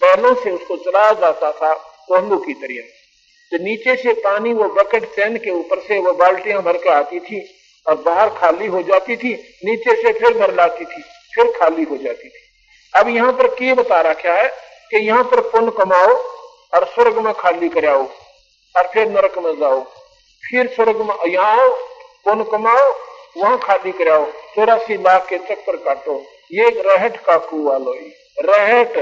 [SPEAKER 1] बैलों से उसको चलाया जाता था कोहलू की तरह। तो नीचे से पानी वो बकेट चैन के ऊपर से वो बाल्टियां भर के आती थी, और बाहर खाली हो जाती थी, नीचे से फिर भर लाती थी, फिर खाली हो जाती थी। अब यहाँ पर क्या बता रखा है कि यहाँ पर पुण्य कमाओ और स्वर्ग में खाली कराओ, और फिर नरक में जाओ, फिर स्वर्ग में यहाँ आओ, पुण्य कमाओ, वहां खाली कराओ, 84 लाख के चक्कर काटो। ये एक रहट का कुआ लोई, रहट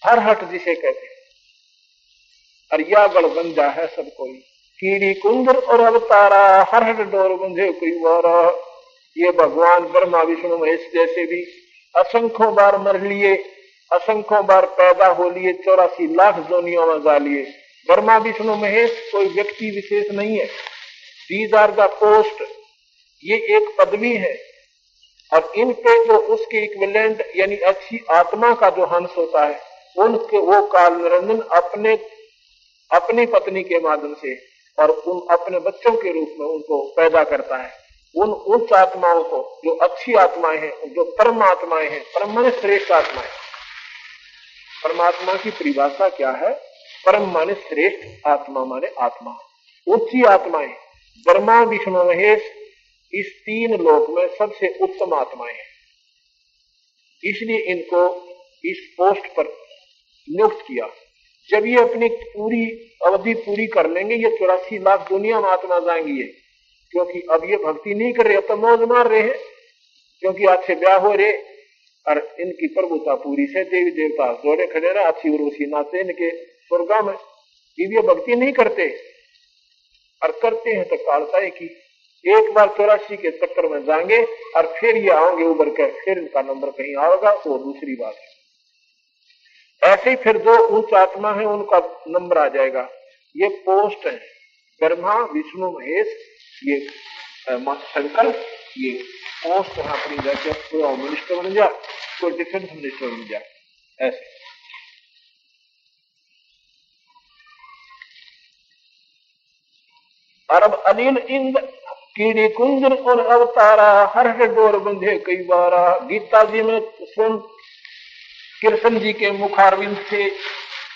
[SPEAKER 1] हर हट जिसे कहते हैं, और या गढ़ बंजा है सब कोई। कीड़ी कुंदर और अवतारा, हर हट डोर बंधे कोई वारा। ये भगवान ब्रह्मा विष्णु महेश जैसे भी असंख्यों बार मर लिए, असंख्यों बार पैदा हो लिए, 84 लाख जोनियों में जा लिए। ब्रह्मा विष्णु महेश कोई व्यक्ति विशेष नहीं है, दीज आर द पोस्ट, ये एक पदवी है। और इन पे जो उसके इक्विवेलेंट यानी अच्छी आत्मा का जो हंस होता है, उनके वो काल निरंजन अपनी पत्नी के माध्यम से और उन अपने बच्चों के रूप में उनको पैदा करता है। उन उच्च आत्माओं को, जो अच्छी आत्माएं हैं, जो परम आत्माएं हैं, परम माने श्रेष्ठ आत्माएं। परमात्मा की परिभाषा क्या है? परम माने श्रेष्ठ, आत्मा माने आत्मा, उच्ची आत्माएं। ब्रह्मा विष्णु महेश इस 3 लोक में सबसे उत्तम आत्माएं हैं, इसलिए इनको इस पोस्ट पर नियुक्त किया। जब ये अपनी पूरी अवधि पूरी कर लेंगे, ये 84 लाख दुनिया में आत्मा जाएंगी, क्योंकि अब ये भक्ति नहीं कर रहे, अब तो मौज मार रहे हैं, क्योंकि आज से ब्याह हो रहे और इनकी प्रभुता पूरी से देवी देवता जोड़े खड़े रहे, अच्छी उर्वशी नाचे इनके स्वर्गा में। ये भक्ति नहीं करते, और करते हैं तो कालता की एक बार 84 के चक्कर में जाएंगे और फिर ये आओगे उबर कर, फिर इनका नंबर कहीं आएगा तो दूसरी बात है। ऐसे ही फिर जो उच्च आत्मा है उनका नंबर आ जाएगा। ये पोस्ट है, ब्रह्मा विष्णु महेश, ये शंकर, ये पोस्ट है अपनी जैसे कोई मिनिस्टर बन जाए, कोई डिफेंस मिनिस्टर बन जाए, ऐसे। अरब अनिल इंद कीड़ी कुंजन और अवतारा, हर डोर बंधे कई बारा। गीता जी में स्वयं कृष्ण जी के मुखारविंद से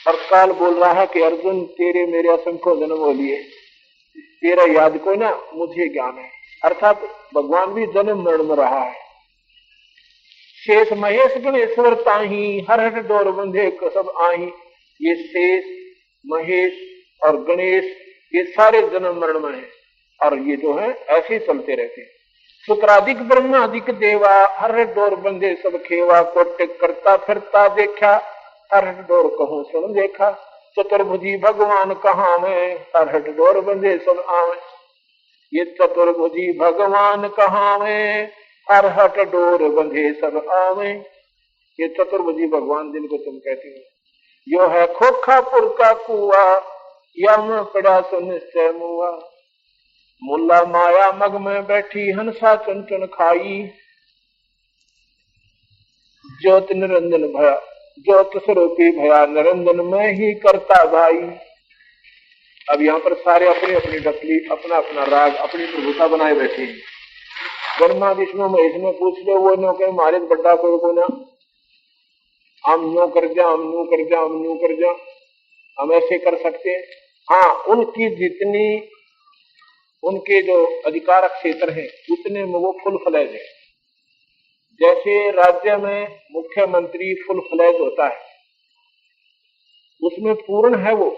[SPEAKER 1] और काल बोल रहा है कि अर्जुन तेरे मेरे असंख्य जन्म हो लिए, तेरा याद को ना मुझे ज्ञान है। अर्थात भगवान भी जन्म मरण में रहा है। शेष महेश गणेश्वर ताही, हर हट डोर बंधे सब आही। ये शेष महेश और गणेश ये सारे जन्म मरण में है, और ये जो है ऐसे चलते रहते हैं। शुक्राधिक ब्रह्माधिक देवा, हर डोर बंधे सब खेवा। कोटिक करता फिरता देखा, हर डोर कहूं सुन देखा। चतुर्भुजी भगवान कहाँ में, हर डोर बंधे सब आवे। ये चतुर्भुजी भगवान कहाँ में, हर हट डोर बंधे सब आवे। ये चतुर्भुजी भगवान जिनको तुम कहते हो, यो है खोखापुर का कुआ, यम पड़ा तो निश्चय मुआ। मुल्ला माया मग में बैठी, हंसा चुन चुन खाई। ज्योत निरंजन भया, ज्योत स्वरूपी भया निरंजन में ही करता भाई। अब यहाँ पर सारे अपनी अपनी डकली, अपना अपना राग, अपनी प्रभुता बनाए बैठे हैं। ब्रह्मा विष्णु महेश में पूछ लो, वो नो के मारे बड्डा को ना, हम यूं कर जा, हम यूं कर जा, हम यूं कर जा, हम ऐसे कर सकते हैं। हाँ, उनकी जितनी उनके जो अधिकार क्षेत्र है उतने में वो फुल फ्लैज है। जैसे राज्य में मुख्यमंत्री फुल फ्लैज होता है, उसमें पूर्ण है वो,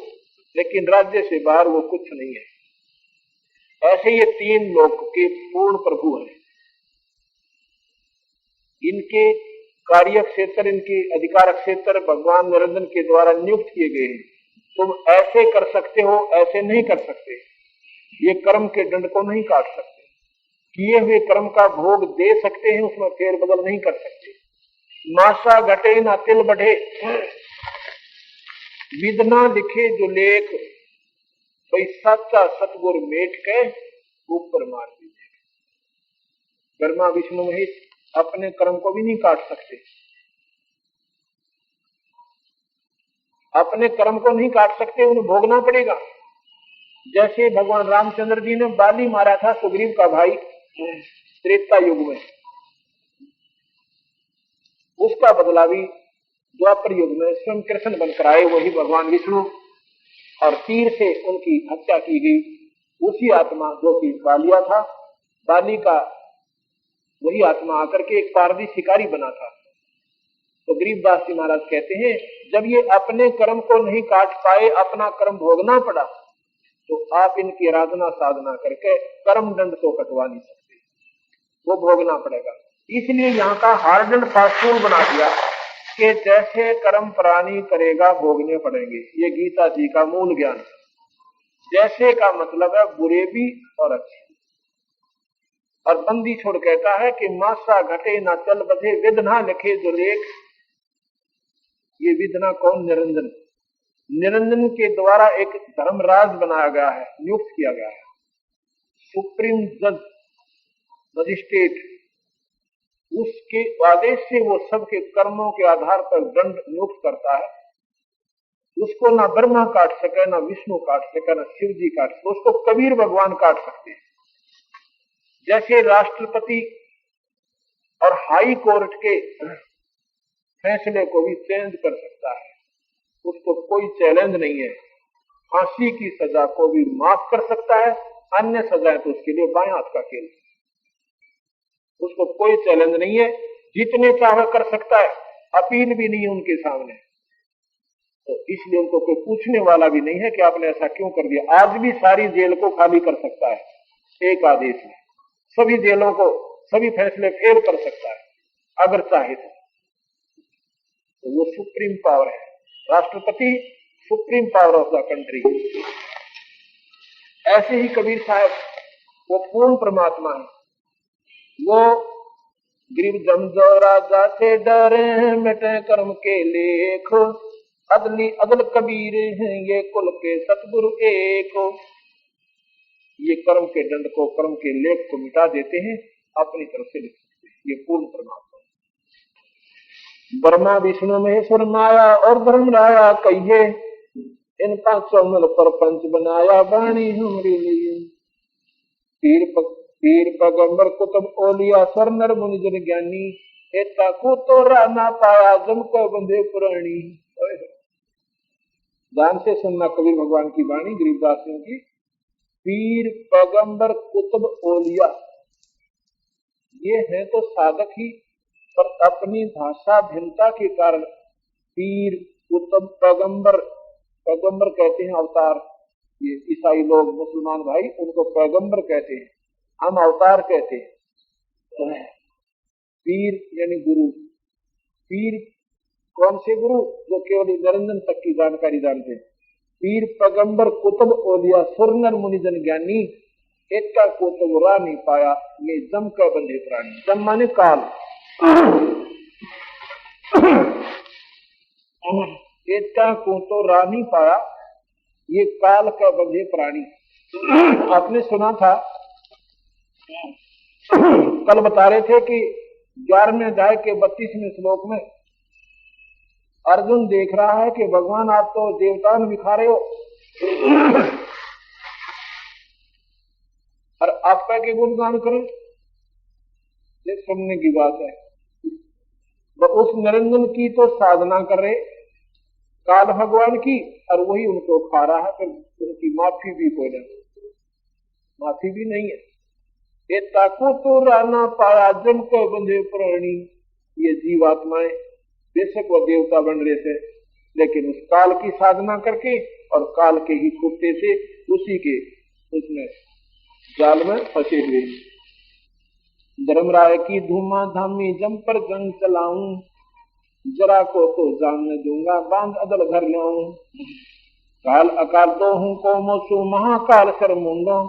[SPEAKER 1] लेकिन राज्य से बाहर वो कुछ नहीं है। ऐसे ये तीन लोक के पूर्ण प्रभु हैं। इनके कार्य क्षेत्र, इनके अधिकार क्षेत्र भगवान निरंजन के द्वारा नियुक्त किए गए हैं। तुम ऐसे कर सकते हो, ऐसे नहीं कर सकते। ये कर्म के दंड को नहीं काट सकते, किए हुए कर्म का भोग दे सकते हैं, उसमें फेर बदल नहीं कर सकते। मासा घटे ना तिल बढ़े, विदना लिखे जो लेख, भाई सच्चा सतगुर मेट के ऊपर मार दीजिए। ब्रह्मा विष्णु महेश अपने कर्म को भी नहीं काट सकते, अपने कर्म को नहीं काट सकते, उन्हें भोगना पड़ेगा। जैसे भगवान रामचंद्र जी ने बाली मारा था, सुग्रीव का भाई, त्रेता युग में, उसका बदला भी द्वापर युग में स्वयं कृष्ण बनकर आए, वही भगवान विष्णु, और तीर से उनकी हत्या की गई। उसी आत्मा जो कि बालिया था, बाली का वही आत्मा आकर के एक पारदी शिकारी बना था। तो गरीबदास जी महाराज कहते हैं, जब ये अपने कर्म को नहीं काट पाए, अपना कर्म भोगना पड़ा, तो आप इनकी आराधना साधना करके कर्म दंड तो कटवा नहीं सकते, वो भोगना पड़ेगा। इसलिए यहाँ का हार्डन शास्त्रों बना दिया कि जैसे कर्म प्राणी करेगा भोगने पड़ेंगे। ये गीता जी का मूल ज्ञान। जैसे का मतलब है बुरे भी और अच्छे। और बंदी छोड़ कहता है कि मासा घटे ना चल बधे, विधना लिखे जो लेख। ये विधना कौन? निरंजन। निरंजन के द्वारा एक धर्मराज बनाया गया है, नियुक्त किया गया है, सुप्रीम जज, मजिस्ट्रेट। उसके आदेश से वो सबके कर्मों के आधार पर दंड नियुक्त करता है। उसको ना ब्रह्मा काट सके, ना विष्णु काट सके, ना शिव जी काट सके, उसको कबीर भगवान काट सकते हैं। जैसे राष्ट्रपति और हाई कोर्ट के फैसले को भी चेंज कर सकता है, उसको कोई चैलेंज नहीं है। फांसी की सजा को भी माफ कर सकता है, अन्य सजाएं तो उसके लिए बाएं हाथ का खेल, उसको कोई चैलेंज नहीं है। जितने चाहे कर सकता है, अपील भी नहीं है उनके सामने। तो इसलिए उनको कोई पूछने वाला भी नहीं है कि आपने ऐसा क्यों कर दिया। आज भी सारी जेल को खाली कर सकता है एक आदेश में, सभी जेलों को, सभी फैसले फेल कर सकता है अगर चाहे तो। वो सुप्रीम पावर है, राष्ट्रपति supreme power of the country. ऐसे ही कबीर साहब वो पूर्ण परमात्मा है। वो गिरिव जमजो राजा से डरे, मिटे कर्म के लेख, अदली अदल कबीर हैं ये कुल के सतगुरु एक। ये कर्म के दंड को, कर्म के लेख को मिटा देते हैं, अपनी तरफ से लिख सकते हैं। ये पूर्ण परमात्मा। ब्रह्मा विष्णु महेश्वर माया और ब्रह्म राया कहिए, इन पांचों मिल पर पंच बनाया वाणी हमारे लिए। पीर पैगंबर कुतुब ओलिया स्वर नर मुनि जन ज्ञानी, एता को तो राना पाया जम को बंधे पुरानी। ध्यान से सुनना कबीर भगवान की वाणी, गरीबदासियों की। पीर पैगंबर कुतुब ओलिया ये है तो साधक ही, पर अपनी भाषा भिन्नता के कारण पीर कुतुब पैगंबर, पैगंबर कहते हैं अवतार। ये ईसाई लोग, मुसलमान भाई उनको पैगंबर कहते हैं, हम अवतार कहते हैं। पीर यानी गुरु। पीर कौन से गुरु? जो केवल निरंजन तक की जानकारी जानते हैं। पीर पैगंबर कुतुब ओलिया सुरनर मुनिजन ज्ञानी, एक का को तो रा नहीं पाया, ये जम का बंधे प्राणी। जम माने काल, एक का को तो रा नहीं पाया, ये काल का बंधे प्राणी। आपने सुना था, कल बता रहे थे कि 11वें अध्याय के 32वें श्लोक में अर्जुन देख रहा है कि भगवान आप तो देवताओं दिखा रहे हो, और आपका के गुणगान करें, ये सुनने की बात है। तो उस निरंजन की तो साधना कर रहे काल भगवान की, और वही उनको खा रहा है, फिर उनकी माफी भी हो जाए, माफी भी नहीं है। ये ताको तो राना पाया जम को बंधे प्राणी, ये जीवात्माएं बेशक वो देवता बन रहे थे, लेकिन उस काल की साधना करके और काल के ही कुत्ते से उसी के उसमें जाल में फंसे हुए। धर्मराय की धूमा धामी जम पर जंग चलाऊं, जरा को तो जानने दूंगा बांध अदल घर लाऊं। काल अकाल तो हूं को मोसू महाकाल सर मुंडो,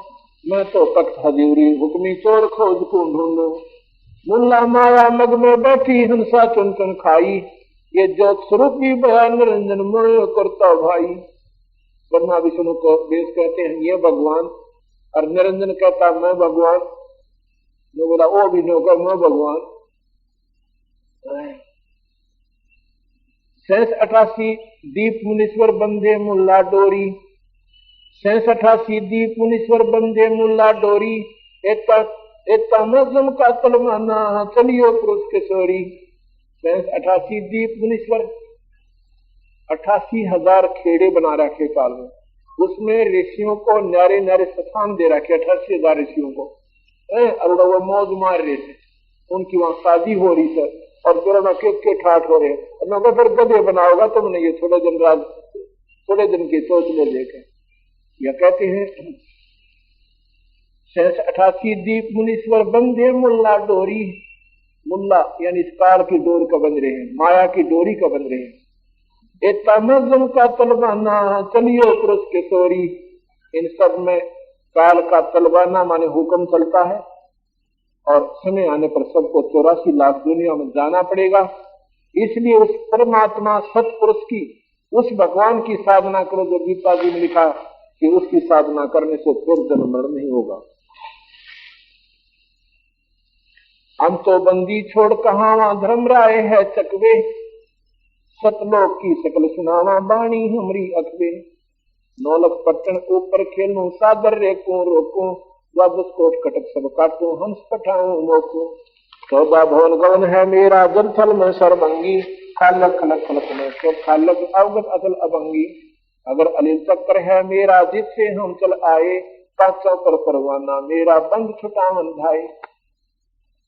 [SPEAKER 1] मैं तो तख्त हजूरी हुक्मी चोर खोज को ढूंढो। मुल्ला माया मग में बैठी हंसा चुन चुन खाई, ये ज्योत स्वरूप भी बयान निरंजन मोह करता भाई। ब्रह्मा विष्णु को देश कहते हैं ये भगवान, और निरंजन कहता मैं भगवान। जो बोला वो भी नो कर मैं भगवान। 88 दीप मुनीश्वर बंदे मुल्ला डोरी, 88 दीप मुनीश्वर बंदे मुल्ला डोरी। इतना मजलम का तलमाना चलियो पुरुष किशोरी। 88 दीप मुनीश्वर, 88,000 खेड़े बना रखे काल में, उसमें ऋषियों को न्यारे न्यारे स्थान दे रखे 88,000 ऋषियों को। और वो मौज मार रहे थे, उनकी वहां शादी हो रही है और दोनों के ठाठ हो रहे हैं। और फिर गधे बनाओगा तुमने ये थोड़े दिन रात, थोड़े दिन की सोच ले देखे। यह कहते हैं 88 दीप मुनीश्वर बंधे मुल्ला डोरी। मुल्ला यानी इस काल की डोर का बन रहे हैं, माया की डोरी का बन रहे हैं। एक तमजम का तलबाना चलियो पुरुष किशोरी। इन सब में काल का तलबाना माने हुक्म चलता है, और समय आने पर सबको 84 लाख दुनिया में जाना पड़ेगा। इसलिए उस परमात्मा सतपुरुष की, उस भगवान की साधना करो जो गीता जी ने लिखा कि उसकी साधना करने से फिर जन्म मरण नहीं होगा। हम तो बंदी छोड़ कहावा धर्मराय है चकवे, सतलोक की सकल सुनावा बाणी हमरी अखबे। 9 लाख पट्टन ऊपर खेलूं सागर रे को रोको, द्वादश कोट कटक सब काटू हंस पठाऊं मोको। 14 भवन गवन है मेरा जलथल में सरभंगी, खालक खलक खलक में तो खालक अवगत अचल अभंगी। अगर अनिल चक्र है मेरा जिससे हम चल आए, पांचों पर परवाना मेरा बंद छुटावन भाई।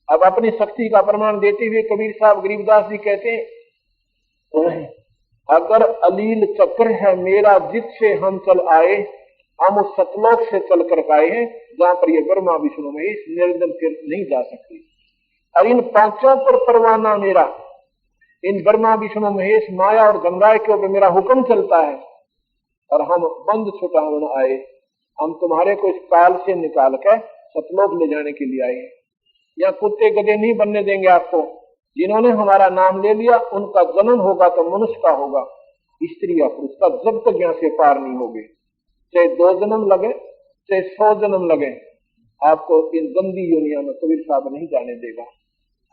[SPEAKER 1] अब अपनी शक्ति का प्रमाण देते हुए कबीर साहब गरीबदास जी कहते हैं, अगर अलील चक्र है मेरा जिससे हम चल आए, हम उस सतलोक से चल कर आए हैं जहां पर ये ब्रह्मा विष्णु महेश निरंजन फिर नहीं जा सकते। और इन पांचों पर परवाना मेरा, इन ब्रह्मा विष्णु महेश माया और गंगाए के ऊपर मेरा हुक्म चलता है, और हम बंद छुटावन आए। हम तुम्हारे को इस काल से निकाल कर सतलोक ले जाने के लिए आए हैं। या कुत्ते गधे नहीं बनने देंगे आपको। जिन्होंने हमारा नाम ले लिया उनका जन्म होगा तो मनुष्य का होगा, स्त्री या पुरुष का, जब तक यहाँ से पार नहीं होगे। चाहे 2 जन्म लगे चाहे 100 जन्म लगे, आपको इन गंदी दुनिया में कबीर साहब नहीं जाने देगा।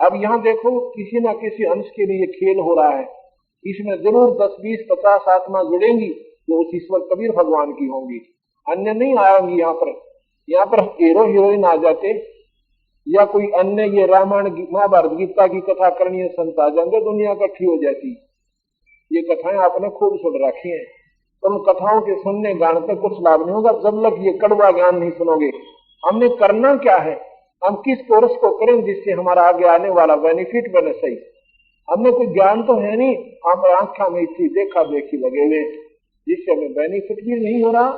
[SPEAKER 1] अब यहाँ देखो किसी ना किसी अंश के लिए खेल हो रहा है, इसमें जरूर 10, 20, 50 आत्मा जुड़ेंगी जो उस ईश्वर कबीर भगवान की होंगी, अन्य नहीं आएंगी। यहाँ पर हीरो हीरोइन आ जाते, या कोई अन्य ये रामायण महाभारत गीता की कथा करनी है, संत आ जाएंगे, दुनिया इकट्ठी हो जाती। ये कथाएं आपने खूब सुन रखी हैं, तुम कथाओं के सुनने गाने पे कुछ लाभ नहीं होगा जब तक ये कड़वा ज्ञान नहीं सुनोगे। हमने करना क्या है, हम किस कोर्स को करें जिससे हमारा आगे आने वाला बेनिफिट बने सही। हमने कोई ज्ञान तो है नहीं, हम आंखा में इसी देखा देखी लगे हुए, जिससे हमें बेनिफिट भी नहीं हो रहा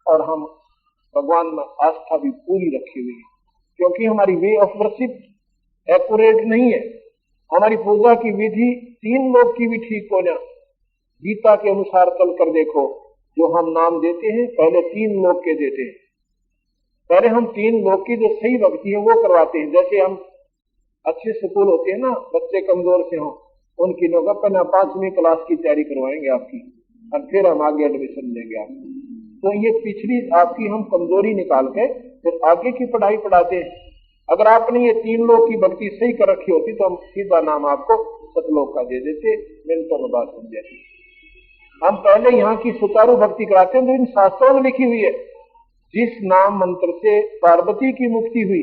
[SPEAKER 1] और हम भगवान में आस्था भी पूरी रखी हुई है, क्योंकि हमारी वे ऑफ वर्शिप एक्यूरेट नहीं है। हमारी पूजा की विधि 3 लोग की भी ठीक हो जाए, गीता के अनुसार चल कर देखो, जो हम नाम देते हैं पहले 3 लोग के देते हैं। पहले हम 3 लोग की जो सही भक्ति है वो करवाते हैं। जैसे हम अच्छे स्कूल होते हैं ना, बच्चे कमजोर से हों, उनकी लोग अपना 5वीं क्लास की तैयारी करवाएंगे आपकी, और फिर हम आगे एडमिशन देंगे आपको। तो ये पिछली आपकी हम कमजोरी निकाल के फिर आगे की पढ़ाई पढ़ाते हैं। अगर आपने ये 3 लोग की भक्ति सही कर रखी होती तो हम सीधा नाम आपको सतलोक का दे देते, मिनटों में बात समझ जाती। हम पहले यहाँ की सुचारू भक्ति कराते हैं जो इन शास्त्रों में लिखी हुई है। जिस नाम मंत्र से पार्वती की मुक्ति हुई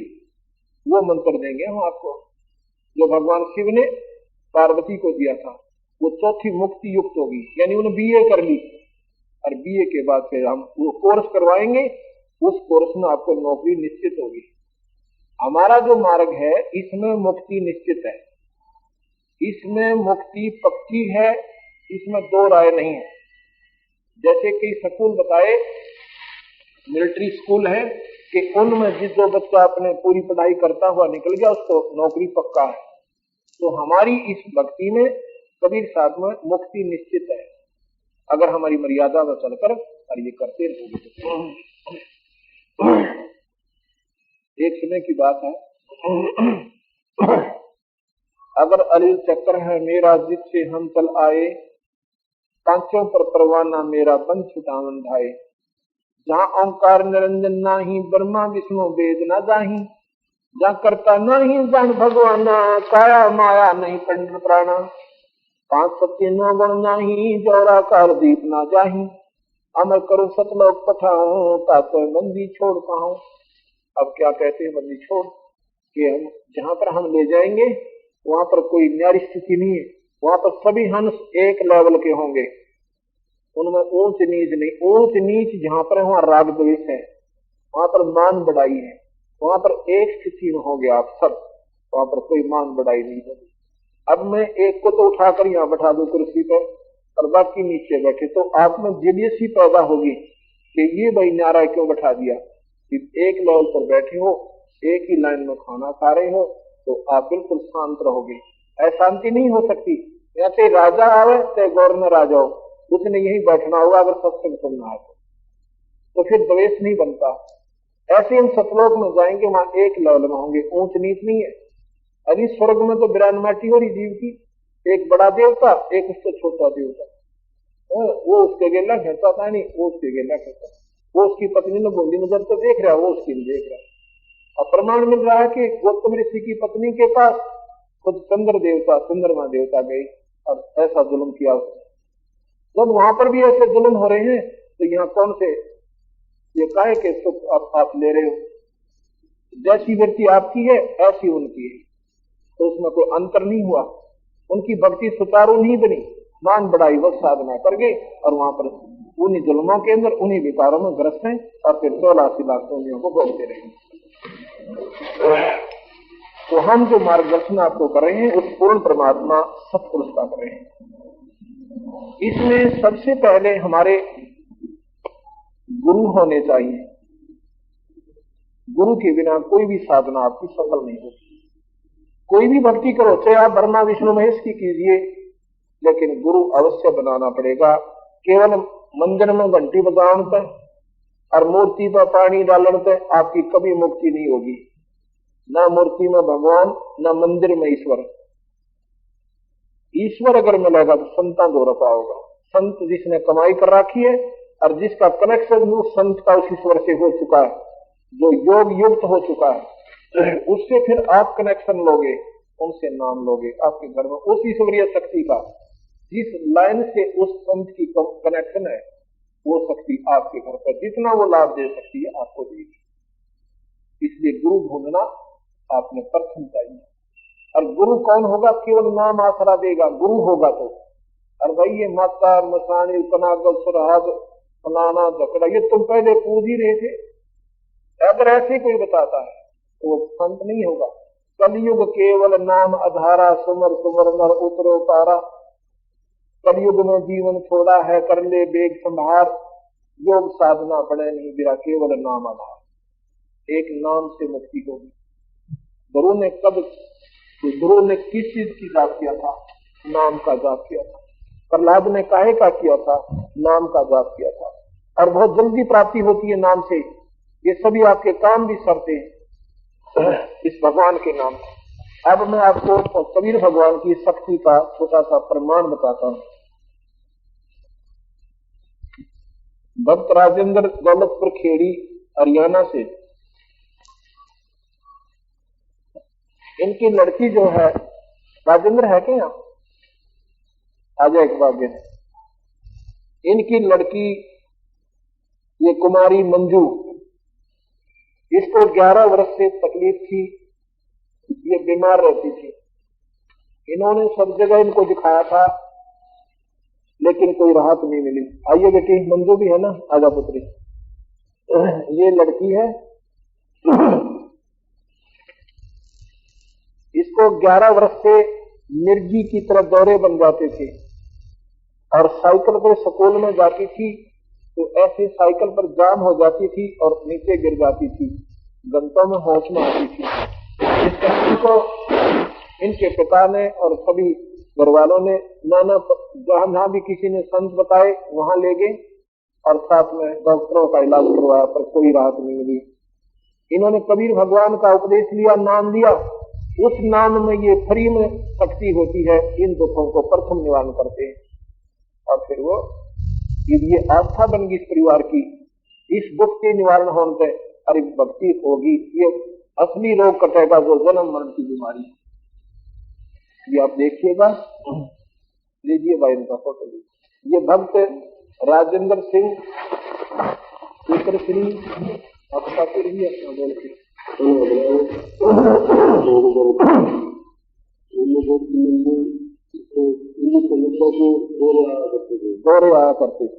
[SPEAKER 1] वो मंत्र देंगे हम आपको, जो भगवान शिव ने पार्वती को दिया था। वो चौथी मुक्ति युक्त होगी, यानी उन्होंने बीए कर ली और बीए के बाद फिर हम वो कोर्स करवाएंगे, उस कोर्स में आपको नौकरी निश्चित होगी। हमारा जो मार्ग है इसमें मुक्ति निश्चित है, इसमें मुक्ति पक्की है, इसमें दो राय नहीं है। जैसे कि स्कूल बताए, मिलिट्री स्कूल है कि उनमें जिस जो बच्चा अपने पूरी पढ़ाई करता हुआ निकल गया उसको नौकरी पक्का है। तो हमारी इस भक्ति में कबीर साहब में मुक्ति निश्चित है, अगर हमारी मर्यादा में चलकर और ये करते रहेंगे। एक समय की बात है, अगर अनिल चक्र है मेरा जिससे हम चल आए, पांचों पर परवाना मेरा बन छुटावन ढाए, जहाँ ओंकार निरंजन नाही ब्रह्मा विष्णु वेद न जाही, जहाँ करता नहीं जान भगवाना, काया माया नहीं पंड प्राणा, पांच सत्य न गुण नाही जौरा कार दीप ना जाही, अमर करो सतलोक पठाओ ताको बंदी छोड़ पाओ। अब क्या कहते हैं बंदी छोड़, कि हम जहां पर हम ले जाएंगे वहां पर कोई न्यारी स्थिति नहीं है, वहां पर सभी हंस एक लेवल के होंगे, उनमें ऊंच नीच नहीं। ऊंच नीच जहां पर है वहां राग द्वेष है, वहां पर मान बढ़ाई है, वहां पर एक स्थिति में होंगे आप सब, वहां पर कोई मान बढ़ाई नहीं होगी। अब मैं एक को तो उठाकर यहाँ बैठा दूं कुर्सी पर और बाकी नीचे बैठे, तो आप में जेलियसी पैदा होगी कि ये भाई न्यारा क्यों बैठा दिया। एक लेवल पर बैठे हो, एक ही लाइन में खाना खा रहे हो, तो आप बिल्कुल शांत रहोगे। अशांति नहीं हो सकती। या चाहे राजा आवे चाहे गवर्नर आ जाओ, उसने यही बैठना होगा अगर सत्संग सुनना है तो फिर द्वेष नहीं बनता। ऐसे हम सतलोक में जाएंगे, वहां एक लेवल में होंगे, ऊंच नीच नहीं है। अभी स्वर्ग में तो बिरानमाटी हो रही जीव की, एक बड़ा देवता एक उससे छोटा देवता, वो उसके गेला खेलता था नहीं, वो उसके गेला खेलता, वो उसकी पत्नी ने बूंदी नजर तो देख रहा, वो उसकी नहीं देख रहा। और प्रमाण मिल रहा है कि गौतम ऋषि की पत्नी के पास खुद चंद्र देवता चंद्रमा देवता गए और ऐसा जुल्म किया उसने। जब वहां पर भी ऐसे जुल्म हो रहे हैं तो यहाँ कौन से ये काहे के सुख आप ले रहे हो। जैसी वृत्ति आपकी है ऐसी उनकी है, तो उसमें कोई अंतर नहीं हुआ। उनकी भक्ति सुचारू नहीं बनी, मान बढ़ाई वो साधना कर गए और वहां पर उन्हीं जुल्मों के अंदर उन्हीं विकारों में ग्रस्त हैं और फिर 84 लाख दुनिया को भोगते रहे। तो हम जो मार्गदर्शन आपको कर रहे हैं उस पूर्ण परमात्मा सत्पुरुष का कर रहे हैं। इसमें सबसे पहले हमारे गुरु होने चाहिए। गुरु के बिना कोई भी साधना आपकी सफल नहीं होगी। कोई भी भक्ति करो, चाहे आप ब्रह्मा विष्णु महेश की कीजिए, लेकिन गुरु अवश्य बनाना पड़ेगा। केवल मंदिर में घंटी बजाने पे और मूर्ति पर पानी डालने पे आपकी कभी मुक्ति नहीं होगी। न मूर्ति में भगवान, न मंदिर में ईश्वर। ईश्वर अगर मिलेगा तो संता दो रफा होगा। संत जिसने कमाई कर रखी है और जिसका कनेक्शन उस संत का उस ईश्वर से हो चुका है, जो योग युक्त हो चुका है, उससे फिर आप कनेक्शन लोगे, उनसे नाम लोगे आपके घर में। उस ईश्वरीय शक्ति का जिस लाइन से उस संत की कनेक्शन है, वो शक्ति आपके घर पर जितना वो लाभ दे सकती है आपको देगी। इसलिए गुरु ढूंढना आपने प्रथम चाहिए। और गुरु कौन होगा? केवल नाम आसरा देगा गुरु होगा तो। और भाई ये माता मसानी कनागल सुरहाग फलाना झकड़ा ये तुम पहले पूज ही रहे थे, अगर ऐसे कोई बताता है तो वो संत नहीं होगा। कलयुग केवल नाम आधारा, सुमर सुमर नर उतरो तारा। कलयुग में जीवन थोड़ा है, कर ले बेग संभार। योग साधना पड़े नहीं बिरा, केवल नाम आधार। एक नाम से मुक्ति होगी। गुरु ने किस चीज की जाप किया था? नाम का जाप किया था। प्रहलाद ने काहे का किया था? नाम का जाप किया था। और बहुत जल्दी प्राप्ति होती है नाम से। ये सभी आपके काम भी सरते हैं इस भगवान के नाम से। अब मैं आपको कबीर भगवान की शक्ति का छोटा सा प्रमाण बताता हूं। भक्त राजेंद्र दौलतपुर खेड़ी हरियाणा से, इनकी लड़की जो है, राजेंद्र है क्या यहाँ? आ जाए एक बार देने। इनकी लड़की ये कुमारी मंजू इसको 11 वर्ष से तकलीफ थी, ये बीमार रहती थी। इन्होंने सब जगह इनको दिखाया था, लेकिन कोई राहत नहीं मिली। आइए बेटी, मंजू भी है ना, आजा पुत्री। ये लड़की है, इसको 11 वर्ष से मिर्गी की तरह दौरे बन जाते थे और साइकिल पर स्कूल में जाती थी तो ऐसे साइकिल पर जाम हो जाती थी और नीचे गिर जाती थी, घंटों में होश में आती थी। इस लड़की को इनके पिता ने और सभी घर वालों ने नाना जहां भी किसी ने संत बताए वहां ले गए और साथ में डॉक्टरों का इलाज करवाया, पर कोई राहत नहीं मिली। इन्होंने कबीर भगवान का उपदेश लिया, नाम लिया, उस नाम में ये फ्री में शक्ति होती है, इन दुखों को प्रथम निवारण करते हैं। और फिर वो ये आस्था बन गई इस परिवार की, इस दुख के निवारण होने पे अरे भक्ति होगी, ये असली रोग कटेगा, वो जन्म मरण की बीमारी। ये आप देखिएगा, लीजिए भाई इनका फोटो लीजिए। ये भक्त राजेंद्र सिंह श्री आपका भी अपना बोलते दौरे आया करते थे।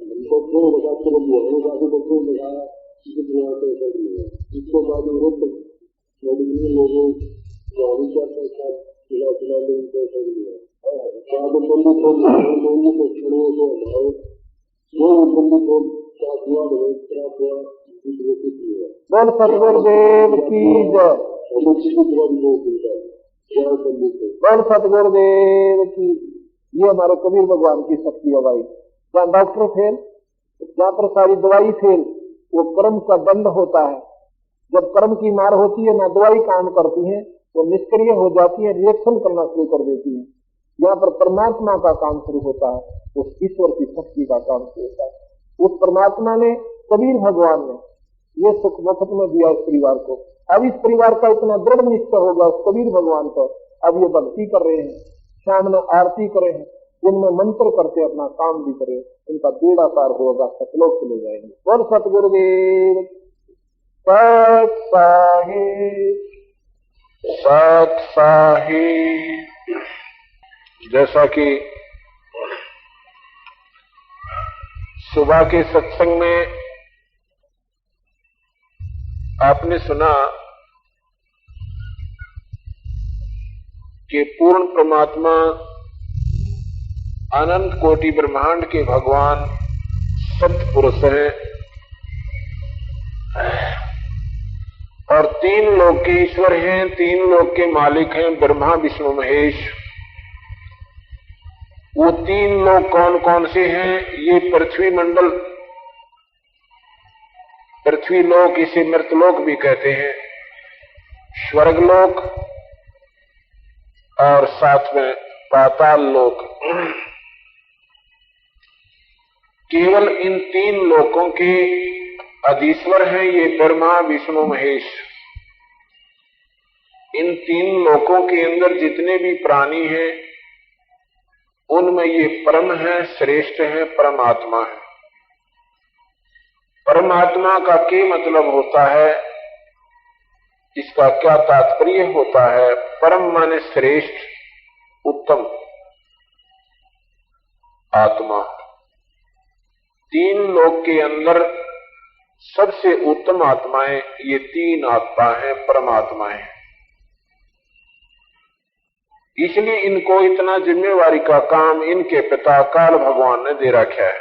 [SPEAKER 1] बोल सतगुरुदेव की जय, बोल सतगुरुदेव की। ये हमारे कबीर भगवान की शक्ति है भाई। जहाँ डॉक्टर फेल, जहाँ पर सारी दवाई फेल, वो कर्म का दंड होता है। जब कर्म की मार होती है ना दवाई काम करती है, वो निष्क्रिय हो जाती है, रिएक्शन करना शुरू कर देती है। यहाँ पर परमात्मा का काम शुरू होता है, उस ईश्वर की शक्ति का काम शुरू होता है। उस परमात्मा ने, कबीर भगवान ने ये सुख मुफ्त में दिया इस परिवार को। अब इस परिवार का इतना दृढ़ निश्चय होगा उस कबीर भगवान पर। अब ये भक्ति कर रहे हैं, शाम में आरती कर रहे हैं, दिन में मंत्र करते अपना काम भी करे, इनका बेड़ा पार होगा, सतलोक चले जाएंगे। बोल सतगुरुदेव सत साहिब, सत साहिब। जैसा कि सुबह के सत्संग में आपने सुना कि पूर्ण परमात्मा अनंत कोटि ब्रह्मांड के भगवान सत्पुरुष हैं और 3 लोक के ईश्वर हैं, 3 लोक के मालिक हैं, ब्रह्मा विष्णु महेश। वो 3 लोक कौन कौन से हैं? ये पृथ्वी मंडल, पृथ्वी लोक, इसे मृतलोक भी कहते हैं, स्वर्गलोक और साथ में पाताल लोक। केवल इन 3 लोकों के अधीश्वर हैं ये ब्रह्मा विष्णु महेश। इन 3 लोकों के अंदर जितने भी प्राणी हैं उनमें ये परम है, श्रेष्ठ है, परमात्मा है। परमात्मा का क्या मतलब होता है, इसका क्या तात्पर्य होता है? परम माने श्रेष्ठ, उत्तम आत्मा। 3 लोक के अंदर सबसे उत्तम आत्माएं ये 3 आत्मा है, परमात्माएं। इसलिए इनको इतना जिम्मेवारी का काम इनके पिता काल भगवान ने दे रखा है।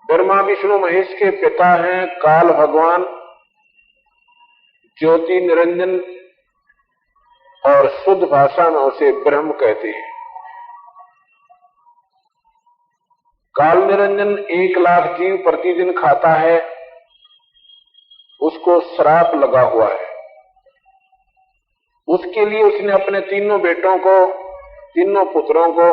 [SPEAKER 1] ब्रह्मा विष्णु महेश के पिता हैं काल भगवान, ज्योति निरंजन, और शुद्ध भाषा में उसे ब्रह्म कहते हैं। काल निरंजन 1 लाख जीव प्रतिदिन खाता है, उसको श्राप लगा हुआ है। उसके लिए उसने अपने 3 बेटों को, 3 पुत्रों को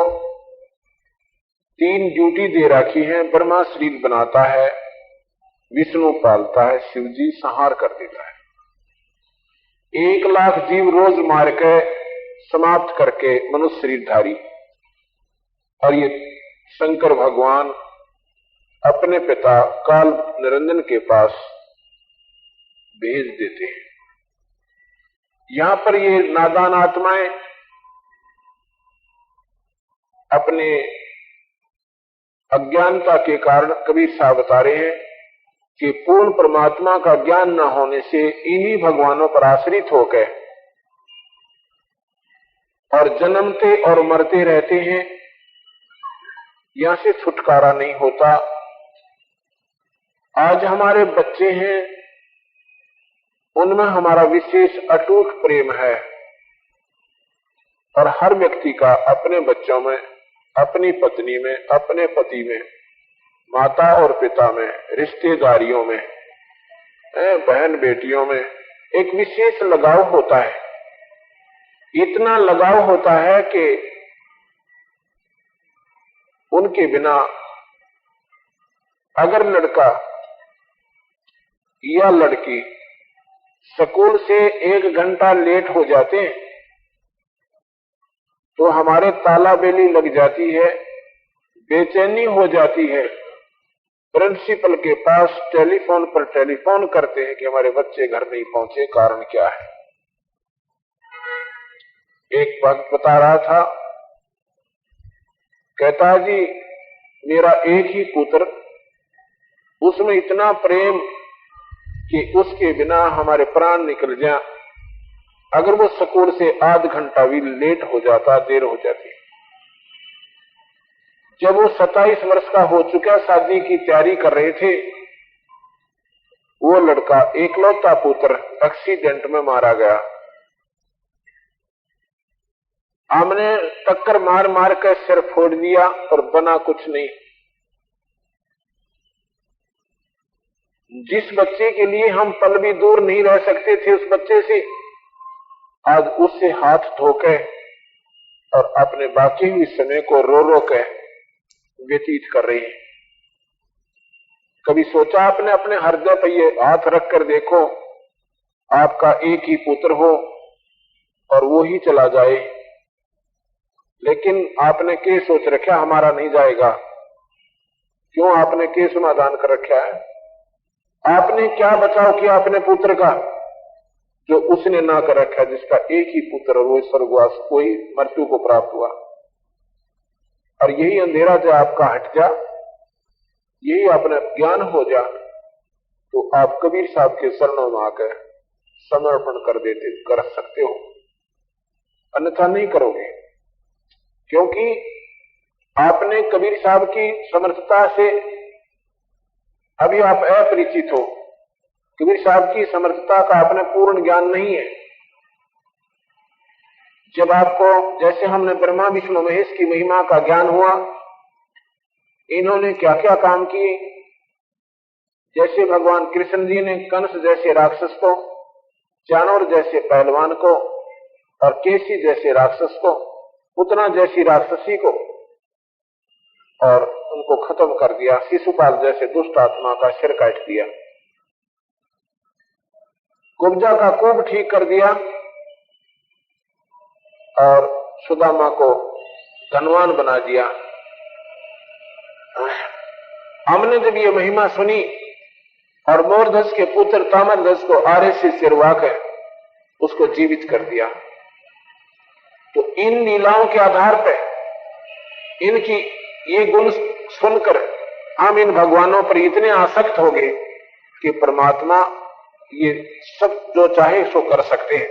[SPEAKER 1] 3 ड्यूटी दे रखी है। ब्रह्मा शरीर बनाता है, विष्णु पालता है, शिव जी संहार कर देता है। 1 लाख जीव रोज मार के समाप्त करके मनुष्य शरीरधारी, और ये शंकर भगवान अपने पिता काल निरंजन के पास भेज देते हैं। यहां पर ये नादान आत्माएं अपने अज्ञानता के कारण कबीर साहब बता रहे हैं कि पूर्ण परमात्मा का ज्ञान न होने से इन्हीं भगवानों पर आश्रित होकर और जन्मते और मरते रहते हैं, यहां से छुटकारा नहीं होता। आज हमारे बच्चे हैं, उनमें हमारा विशेष अटूट प्रेम है और हर व्यक्ति का अपने बच्चों में, अपनी पत्नी में, अपने पति में, माता और पिता में, रिश्तेदारियों में, बहन बेटियों में एक विशेष लगाव होता है। इतना लगाव होता है कि उनके बिना अगर लड़का या लड़की स्कूल से 1 घंटा लेट हो जाते हैं तो हमारे ताला बेली लग जाती है, बेचैनी हो जाती है। प्रिंसिपल के पास टेलीफोन पर टेलीफोन करते हैं कि हमारे बच्चे घर नहीं पहुंचे, कारण क्या है। एक भक्त बता रहा था, कहता जी मेरा एक ही पुत्र, उसमें इतना प्रेम कि उसके बिना हमारे प्राण निकल जाए। अगर वो स्कूल से आध घंटा भी लेट हो जाता, देर हो जाती। जब वो 27 वर्ष का हो चुका, शादी की तैयारी कर रहे थे, वो लड़का एकलौता पुत्र एक्सीडेंट में मारा गया। हमने टक्कर मार मार कर सिर फोड़ दिया और बना कुछ नहीं। जिस बच्चे के लिए हम पल भी दूर नहीं रह सकते थे, उस बच्चे से आज उससे हाथ धोकर और अपने बाकी हुए समय को रो रो कर व्यतीत कर रही है। कभी सोचा आपने अपने हृदय पर ये हाथ रख कर देखो, आपका एक ही पुत्र हो और वो ही चला जाए, लेकिन आपने के सोच रखा हमारा नहीं जाएगा। क्यों आपने के समाधान कर रखा है? आपने क्या बचाव किया अपने पुत्र का जो उसने ना कर रखा, जिसका एक ही पुत्र वो स्वर्गवास कोई मृत्यु को प्राप्त हुआ। और यही अंधेरा जो आपका हट जा, यही अपना ज्ञान हो जा, तो आप कबीर साहब के शरणों में आकर समर्पण कर सकते हो, अन्यथा नहीं करोगे। क्योंकि आपने कबीर साहब की समर्थता से अभी आप अपरिचित हो। कबीर साहब की समर्थता का आपने पूर्ण ज्ञान नहीं है। जब आपको, जैसे हमने ब्रह्मा विष्णु महेश की महिमा का ज्ञान हुआ, इन्होंने क्या क्या काम किए, जैसे भगवान कृष्ण जी ने कंस जैसे राक्षस को, जानवर जैसे पहलवान को और केसी जैसे राक्षस को, पुतना जैसी राक्षसी को और उनको खत्म कर दिया। शिशुपाल जैसे दुष्ट आत्मा का सिर काट दिया, कुब्जा का कोब ठीक कर दिया और सुदामा को धनवान बना दिया। हमने जब ये महिमा सुनी और मोरध्वज के पुत्र ताम्रध्वज को आरे से सिरवा कर उसको जीवित कर दिया, तो इन लीलाओं के आधार पर इनकी ये गुण सुनकर हम इन भगवानों पर इतने आसक्त हो गए कि परमात्मा ये सब जो चाहे सो कर सकते हैं।